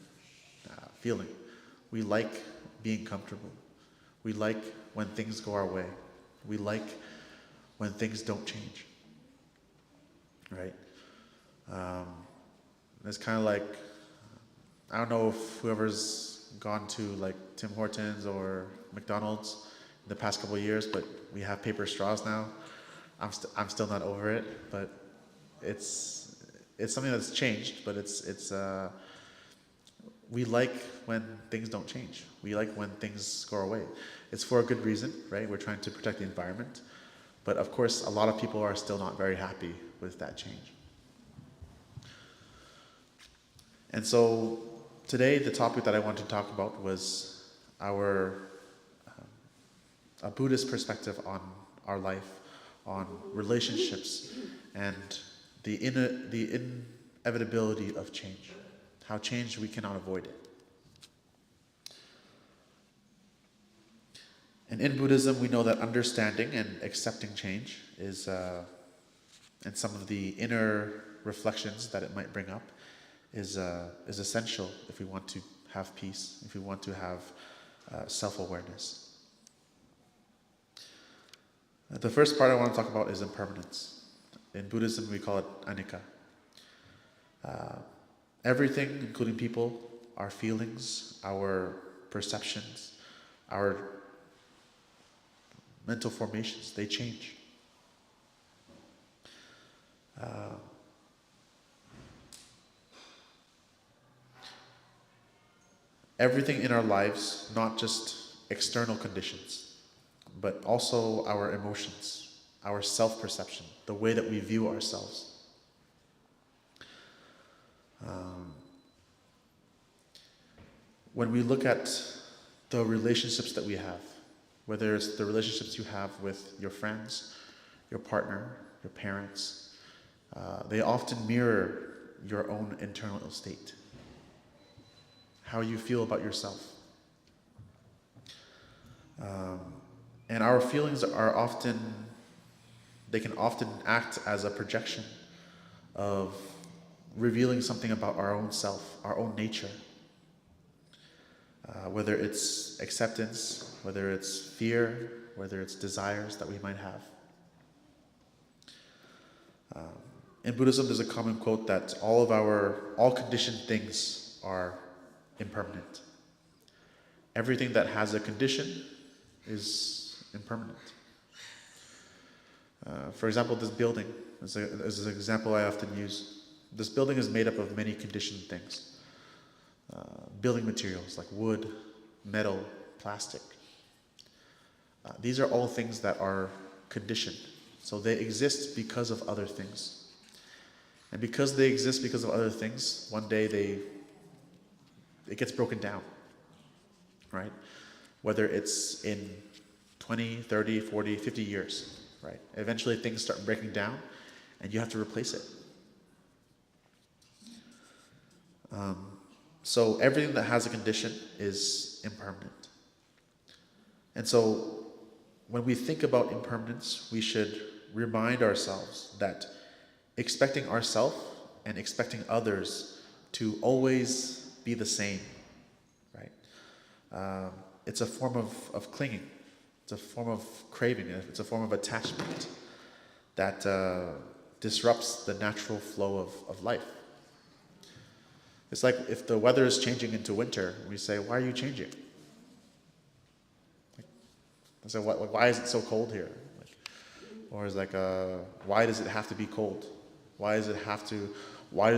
feeling. We like being comfortable. We like when things go our way. We like when things don't change, right? It's kind of like, I don't know if whoever's gone to like Tim Hortons or McDonald's in the past couple of years, but we have paper straws now. I'm still not over it, but it's something that's changed. But it's we like when things don't change. We like when things go our way. It's for a good reason, right? We're trying to protect the environment. But of course, a lot of people are still not very happy with that change. And so today, the topic that I want to talk about was a Buddhist perspective on our life, on relationships, and the inevitability of change. How change, we cannot avoid it. And in Buddhism, we know that understanding and accepting change is, and some of the inner reflections that it might bring up, is essential if we want to have peace, if we want to have self-awareness. The first part I want to talk about is impermanence. In Buddhism, we call it anicca. Everything, including people, our feelings, our perceptions, our mental formations, they change. Everything in our lives, not just external conditions, but also our emotions, our self-perception, the way that we view ourselves. When we look at the relationships that we have, whether it's the relationships you have with your friends, your partner, your parents, they often mirror your own internal state, how you feel about yourself. And our feelings are often, they can often act as a projection of revealing something about our own self, our own nature. Whether it's acceptance, whether it's fear, whether it's desires that we might have. In Buddhism, there's a common quote that all conditioned things are impermanent. Everything that has a condition is impermanent. For example, this building is an example I often use. This building is made up of many conditioned things. Building materials like wood, metal, plastic. These are all things that are conditioned. So they exist because of other things. And because they exist because of other things, one day it gets broken down, right? Whether it's in 20, 30, 40, 50 years, right? Eventually things start breaking down and you have to replace it. So everything that has a condition is impermanent. And so when we think about impermanence, we should remind ourselves that expecting ourselves and expecting others to always be the same, right? It's a form of clinging. It's a form of craving. It's a form of attachment that disrupts the natural flow of life. It's like if the weather is changing into winter, we say, why are you changing? I say, why is it so cold here? Or it's like, why does it have to be cold? Why do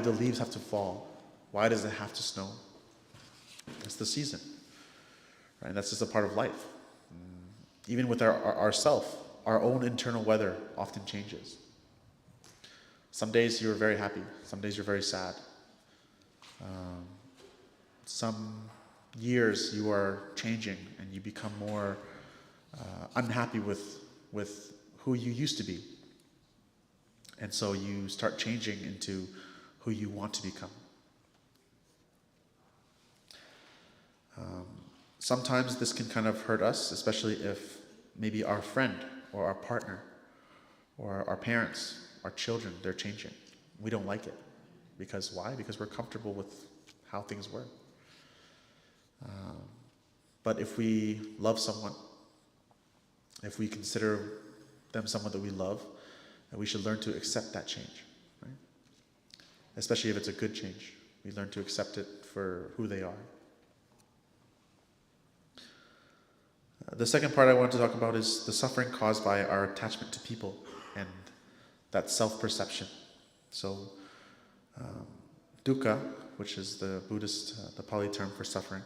the leaves have to fall? Why does it have to snow? It's the season, right? That's just a part of life. Even with ourself, our own internal weather often changes. Some days you're very happy, some days you're very sad. Some years you are changing and you become more unhappy with who you used to be. And so you start changing into who you want to become. Sometimes this can kind of hurt us, especially if maybe our friend or our partner or our parents, our children, they're changing. We don't like it. Because why? Because we're comfortable with how things were. But if we love someone, if we consider them someone that we love, we should learn to accept that change, right? Especially if it's a good change. We learn to accept it for who they are. The second part I want to talk about is the suffering caused by our attachment to people and that self-perception. So, dukkha, which is the Pali term for suffering,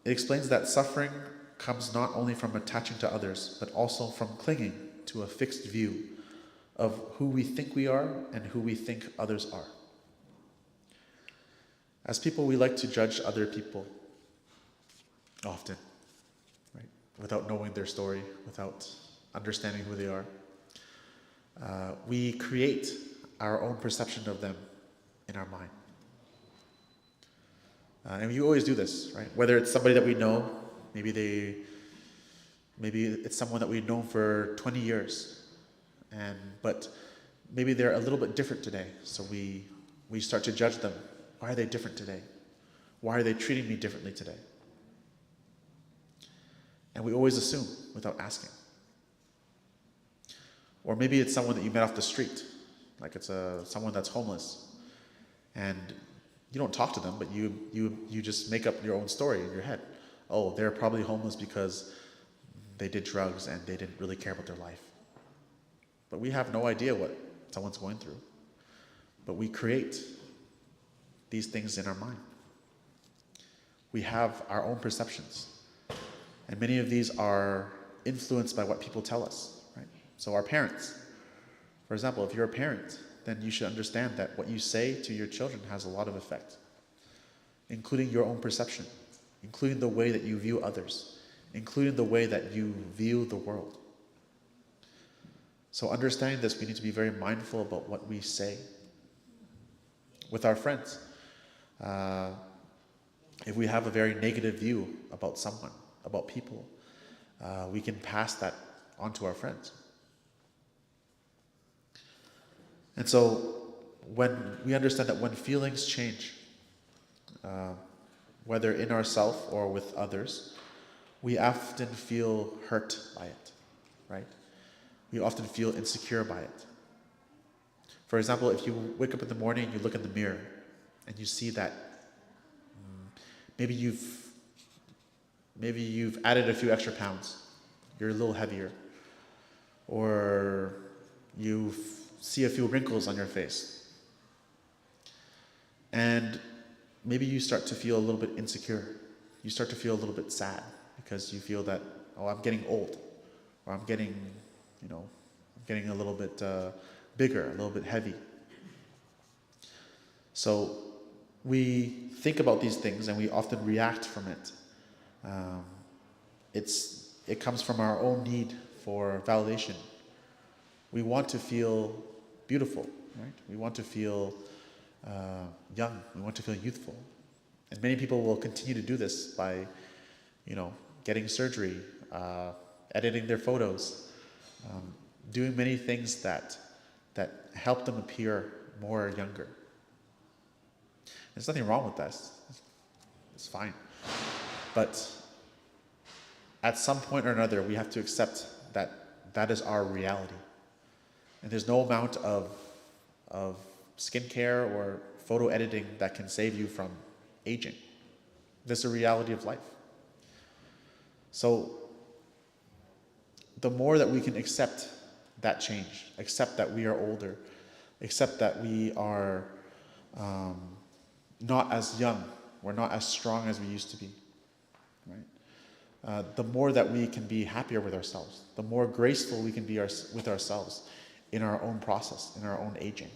it explains that suffering comes not only from attaching to others, but also from clinging to a fixed view of who we think we are and who we think others are. As people, we like to judge other people often, right? Without knowing their story, without understanding who they are. We create our own perception of them in our mind. And you always do this, right? Whether it's somebody that we know, maybe it's someone that we've known for 20 years, but maybe they're a little bit different today. So we start to judge them. Why are they different today?
Why are they treating me differently today? And we always assume without asking. Or maybe it's someone that you met off the street, like it's someone that's homeless, and you don't talk to them, but you just make up your own story in your head. Oh, they're probably homeless because they did drugs and they didn't really care about their life. But we have no idea what someone's going through. But we create these things in our mind. We have our own perceptions. And many of these are influenced by what people tell us, right? So our parents, for example, if you're a parent, then you should understand that what you say to your children has a lot of effect, including your own perception, including the way that you view others, including the way that you view the world. So understanding this, we need to be very mindful about what we say. With our friends, if we have a very negative view about someone, about people, we can pass that on to our friends. And so when we understand that when feelings change, whether in ourselves or with others, we often feel hurt by it, right? We often feel insecure by it. For example, if you wake up in the morning and you look in the mirror and you see that maybe you've added a few extra pounds, you're a little heavier, or you see a few wrinkles on your face, and maybe you start to feel a little bit insecure. You start to feel a little bit sad because you feel that, oh, I'm getting old, or I'm getting a little bit bigger, a little bit heavy. So we think about these things and we often react from it. It comes from our own need for validation. We want to feel beautiful, right? We want to feel young. We want to feel youthful. And many people will continue to do this by, getting surgery, editing their photos, doing many things that help them appear more younger. There's nothing wrong with that. It's fine. But at some point or another, we have to accept that that is our reality. And there's no amount of skincare or photo editing that can save you from aging. This is a reality of life. So the more that we can accept that change, accept that we are older, accept that we are not as young, we're not as strong as we used to be, right? The more that we can be happier with ourselves, the more graceful we can be with ourselves in our own process, in our own aging.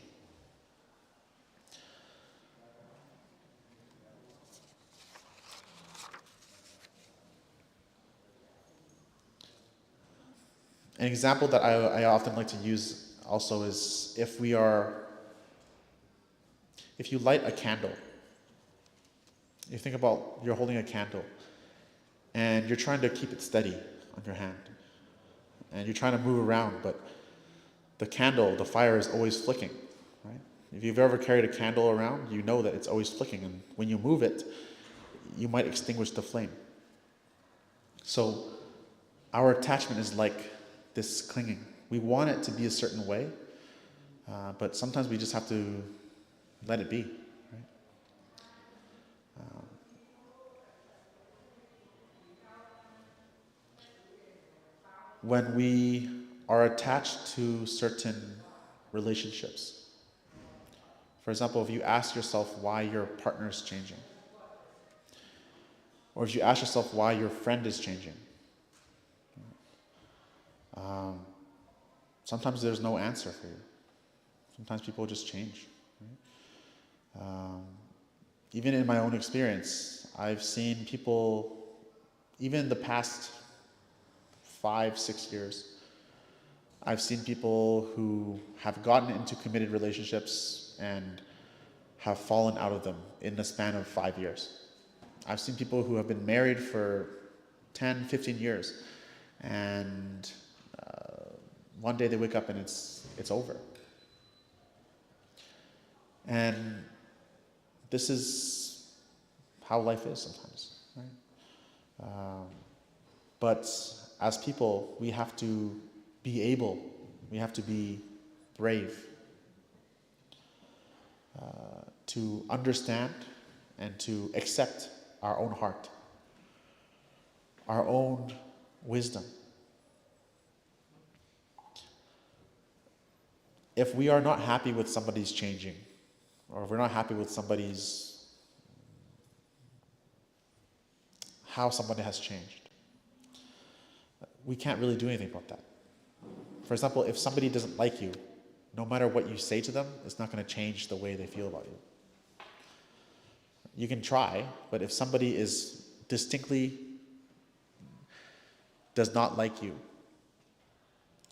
An example that I often like to use also is if you light a candle, you think about you're holding a candle and you're trying to keep it steady on your hand and you're trying to move around, but the fire is always flicking, right? If you've ever carried a candle around, you know that it's always flicking, and when you move it, you might extinguish the flame. So our attachment is like this clinging. We want it to be a certain way, but sometimes we just have to let it be, right? When we are attached to certain relationships, for example, if you ask yourself why your partner is changing, or if you ask yourself why your friend is changing, sometimes there's no answer for you. Sometimes people just change. Right? Even in my own experience, I've seen people, even in the past 5-6 years, I've seen people who have gotten into committed relationships and have fallen out of them in the span of 5 years. I've seen people who have been married for 10, 15 years, and one day they wake up and it's over. And this is how life is sometimes, right? But as people, we have to be brave to understand and to accept our own heart, our own wisdom. If we are not happy with somebody's changing, or if we're not happy with how somebody has changed, we can't really do anything about that. For example, if somebody doesn't like you, no matter what you say to them, it's not going to change the way they feel about you. You can try, but if somebody is distinctly does not like you,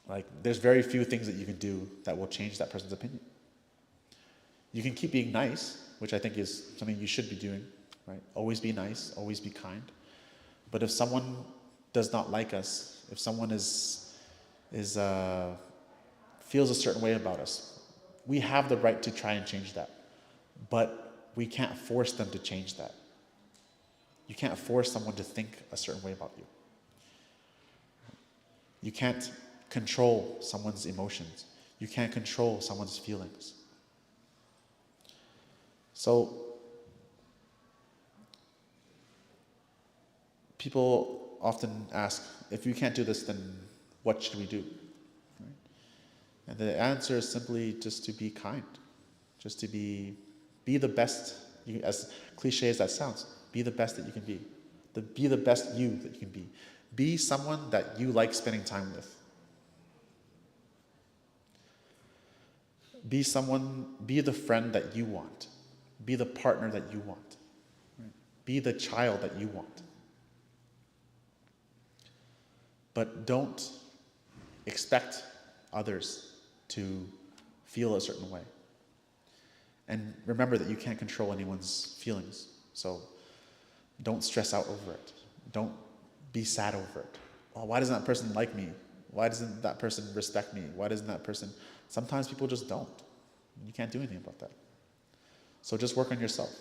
like there's very few things that you can do that will change that person's opinion. You can keep being nice, which I think is something you should be doing, right? Always be nice, always be kind. But if someone does not like us, if someone feels a certain way about us, we have the right to try and change that. But we can't force them to change that. You can't force someone to think a certain way about you. You can't control someone's emotions. You can't control someone's feelings. So, people often ask, if you can't do this, then what should we do? Right? And the answer is simply just to be kind. Just to be the best, as cliche as that sounds, be the best that you can be. Be the best you that you can be. Be someone that you like spending time with. Be the friend that you want. Be the partner that you want. Right? Be the child that you want. But don't expect others to feel a certain way. And remember that you can't control anyone's feelings. So don't stress out over it. Don't be sad over it. Well, why doesn't that person like me? Why doesn't that person respect me? Why doesn't that person... Sometimes people just don't. You can't do anything about that. So just work on yourself.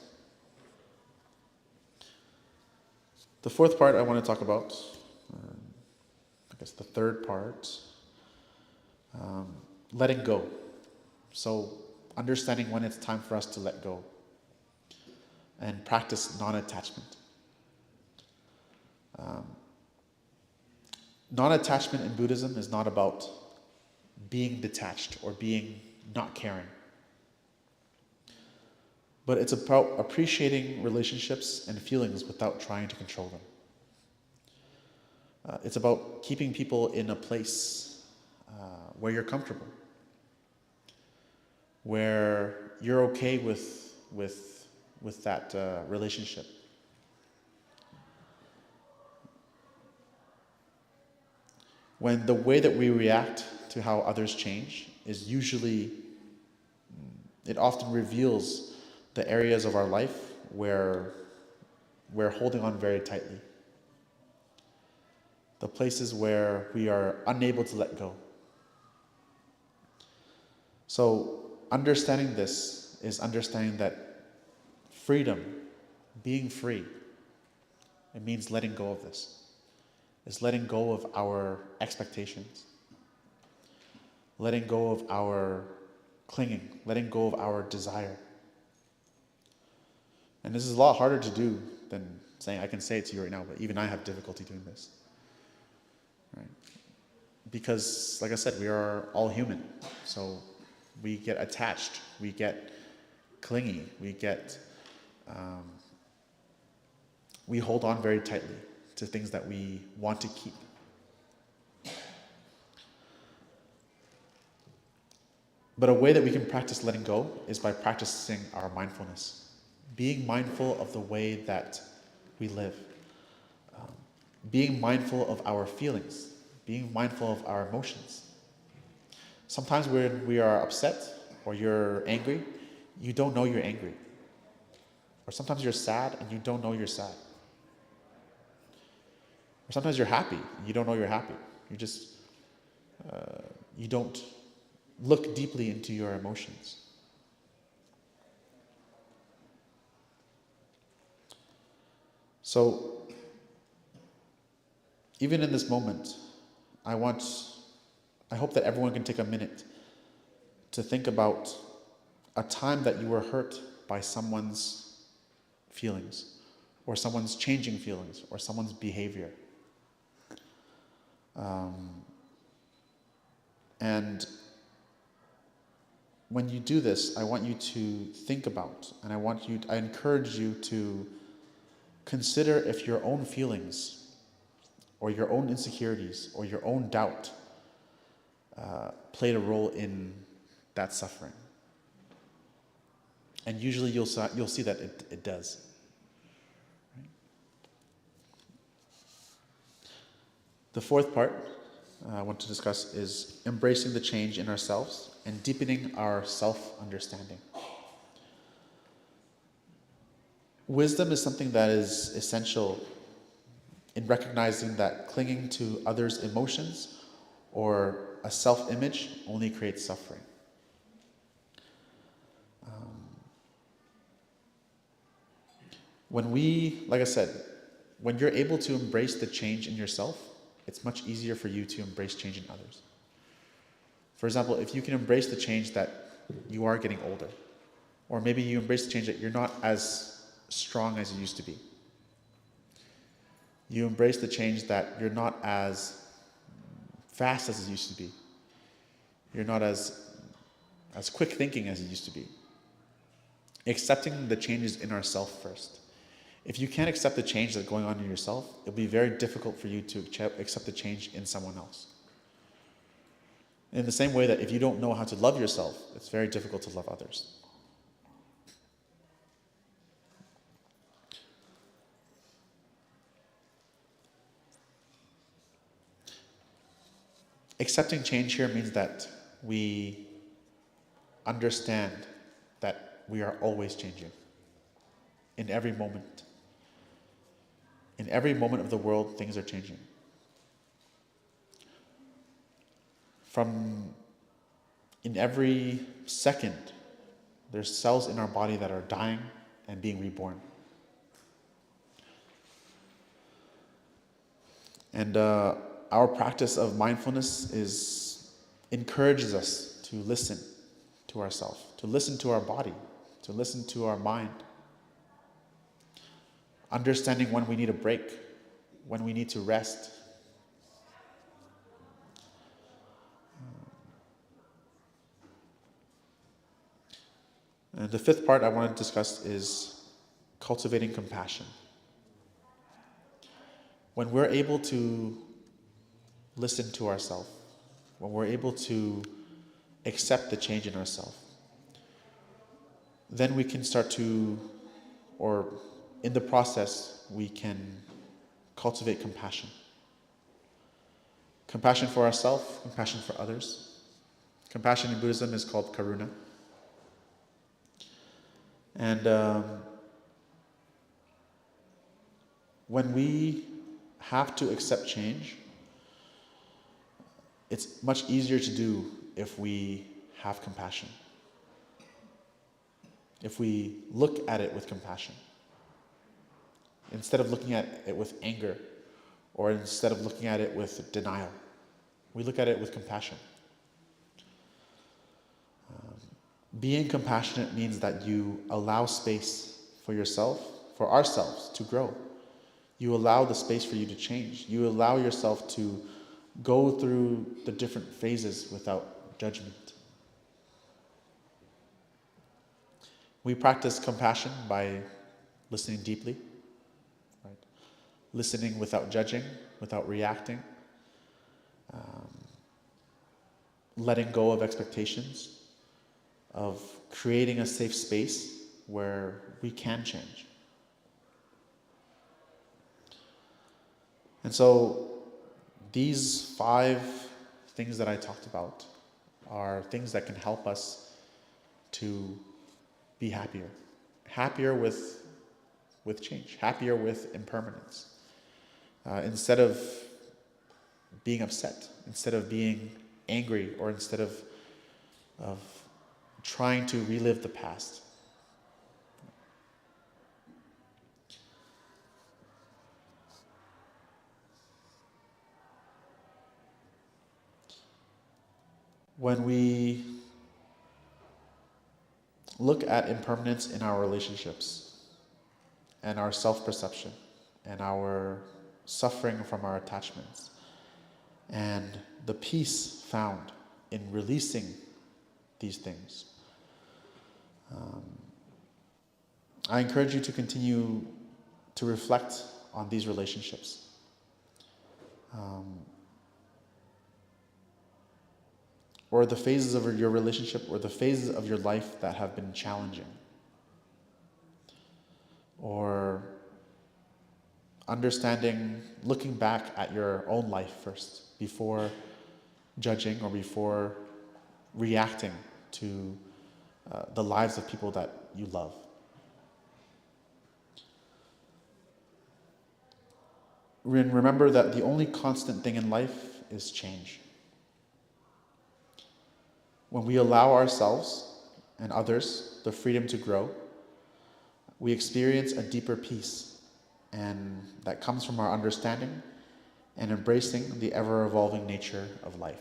The fourth part I want to talk about, I guess the third part, letting go. So understanding when it's time for us to let go and practice non-attachment. Non-attachment in Buddhism is not about being detached or being not caring. But it's about appreciating relationships and feelings without trying to control them. It's about keeping people in a place where you're comfortable, where you're okay with that relationship. When the way that we react to how others change is usually, it often reveals the areas of our life where we're holding on very tightly. The places where we are unable to let go. So understanding this is understanding that freedom, being free, it means letting go of this. It's letting go of our expectations. Letting go of our clinging. Letting go of our desire. And this is a lot harder to do than saying, I can say it to you right now, but even I have difficulty doing this. Right? Because, like I said, we are all human. So we get attached. We get clingy. We hold on very tightly to things that we want to keep. But a way that we can practice letting go is by practicing our mindfulness. Being mindful of the way that we live. Being mindful of our feelings. Being mindful of our emotions. Sometimes when we are upset or you're angry, you don't know you're angry. Or sometimes you're sad and you don't know you're sad. Or sometimes you're happy and you don't know you're happy. You don't look deeply into your emotions. So, even in this moment, I hope that everyone can take a minute to think about a time that you were hurt by someone's feelings, or someone's changing feelings, or someone's behavior. And when you do this, I want you to think about, and I encourage you to consider if your own feelings, or your own insecurities, or your own doubt played a role in that suffering. And usually you'll see that it does. Right? The fourth part I want to discuss is embracing the change in ourselves and deepening our self-understanding. Wisdom is something that is essential in recognizing that clinging to others' emotions or a self-image only creates suffering. Like I said, when you're able to embrace the change in yourself, it's much easier for you to embrace change in others. For example, if you can embrace the change that you are getting older, or maybe you embrace the change that you're not as strong as you used to be. You embrace the change that you're not as fast as it used to be. You're not as quick thinking as it used to be. Accepting the changes in ourselves first. If you can't accept the change that's going on in yourself, it'll be very difficult for you to accept the change in someone else. In the same way that if you don't know how to love yourself, it's very difficult to love others. Accepting change here means that we understand that we are always changing in every moment. In every moment of the world, things are changing. In every second, there's cells in our body that are dying and being reborn. And our practice of mindfulness encourages us to listen to ourselves, to listen to our body, to listen to our mind. Understanding when we need a break, when we need to rest. And the fifth part I want to discuss is cultivating compassion. When we're able to listen to ourselves, when we're able to accept the change in ourselves, then we can start to, or in the process, we can cultivate compassion. Compassion for ourselves, compassion for others. Compassion in Buddhism is called karuna. And when we have to accept change, it's much easier to do if we have compassion. If we look at it with compassion. Instead of looking at it with anger, or instead of looking at it with denial, we look at it with compassion. Being compassionate means that you allow space for yourself, for ourselves to grow. You allow the space for you to change. You allow yourself to go through the different phases without judgment. We practice compassion by listening deeply, right? Listening without judging, without reacting, letting go of expectations, of creating a safe space where we can change. And so these 5 things that I talked about are things that can help us to be happier. Happier with change. Happier with impermanence. Instead of being upset, instead of being angry, or instead of trying to relive the past. when we look at impermanence in our relationships and our self-perception and our suffering from our attachments and the peace found in releasing these things, I encourage you to continue to reflect on these relationships. Or the phases of your relationship or the phases of your life that have been challenging. Or understanding, looking back at your own life first before judging or before reacting to the lives of people that you love. Remember that the only constant thing in life is change. When we allow ourselves and others the freedom to grow, we experience a deeper peace, and that comes from our understanding and embracing the ever-evolving nature of life.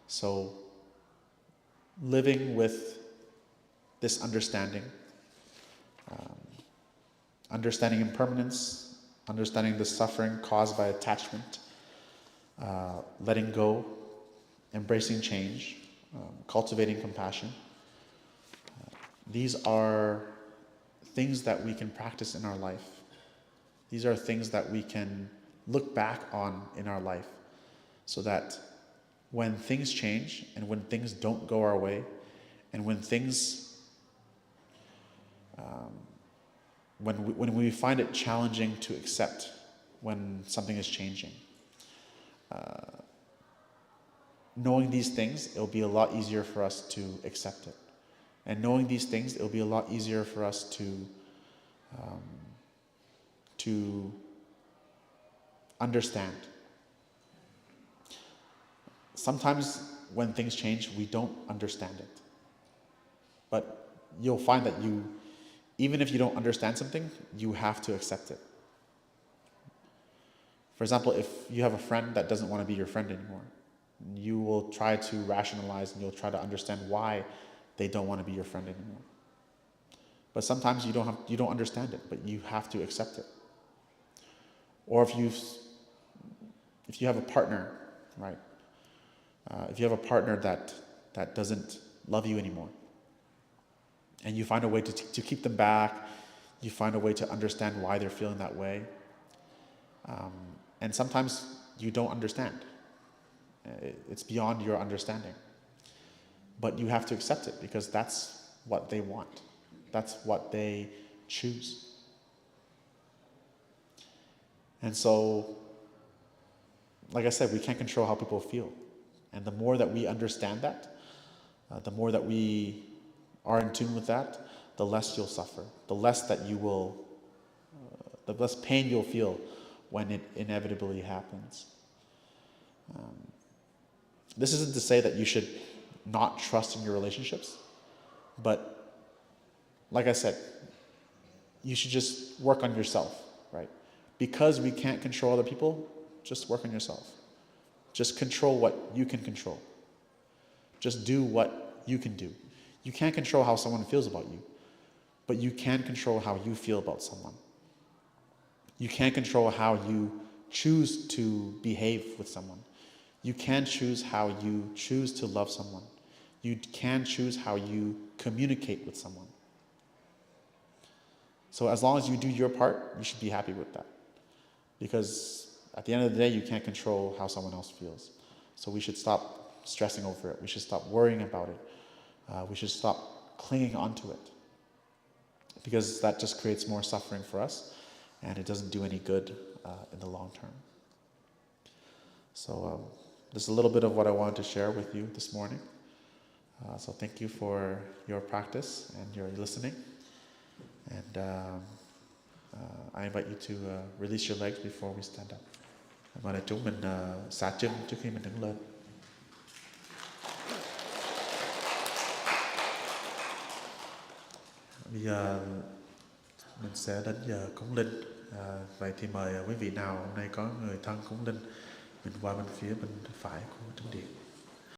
So, living with this understanding, understanding impermanence, understanding the suffering caused by attachment, letting go, embracing change, cultivating compassion. These are things that we can practice in our life. These are things that we can look back on in our life so that when things change and when things don't go our way and when things, when we find it challenging to accept when something is changing, knowing these things, it'll be a lot easier for us to accept it. And knowing these things, it'll be a lot easier for us to understand. Sometimes when things change, we don't understand it. But you'll find that even if you don't understand something, you have to accept it. For example, if you have a friend that doesn't want to be your friend anymore, you will try to rationalize and you'll try to understand why they don't want to be your friend anymore. But sometimes you don't understand it, but you have to accept it. Or if you have a partner, right? If you have a partner that doesn't love you anymore, and you find a way to keep them back, you find a way to understand why they're feeling that way, and sometimes you don't understand. It's beyond your understanding. But you have to accept it because that's what they want. That's what they choose. And so, like I said, we can't control how people feel. And the more that we understand that, the more that we are in tune with that, the less you'll suffer. The less that you will, the less pain you'll feel when it inevitably happens. This isn't to say that you should not trust in your relationships, but like I said, you should just work on yourself, right? Because we can't control other people, just work on yourself. Just control what you can control. Just do what you can do. You can't control how someone feels about you, but you can control how you feel about someone. You can't control how you choose to behave with someone. You can choose how you choose to love someone. You can choose how you communicate with someone. So as long as you do your part, you should be happy with that. Because at the end of the day, you can't control how someone else feels. So we should stop stressing over it. We should stop worrying about it. We should stop clinging onto it. Because that just creates more suffering for us, and it doesn't do any good in the long term. So this is a little bit of what I wanted to share with you this morning. So thank you for your practice and your listening. And I invite you to release your legs before we stand up. Và để chúng mình xả chân trước khi mình đứng lên. Bây giờ mình sẽ đến giờ cúng linh. Vậy thì mời quý vị nào hôm nay có người thân cúng linh Mình qua bên phía bên phải của Trấn Điện.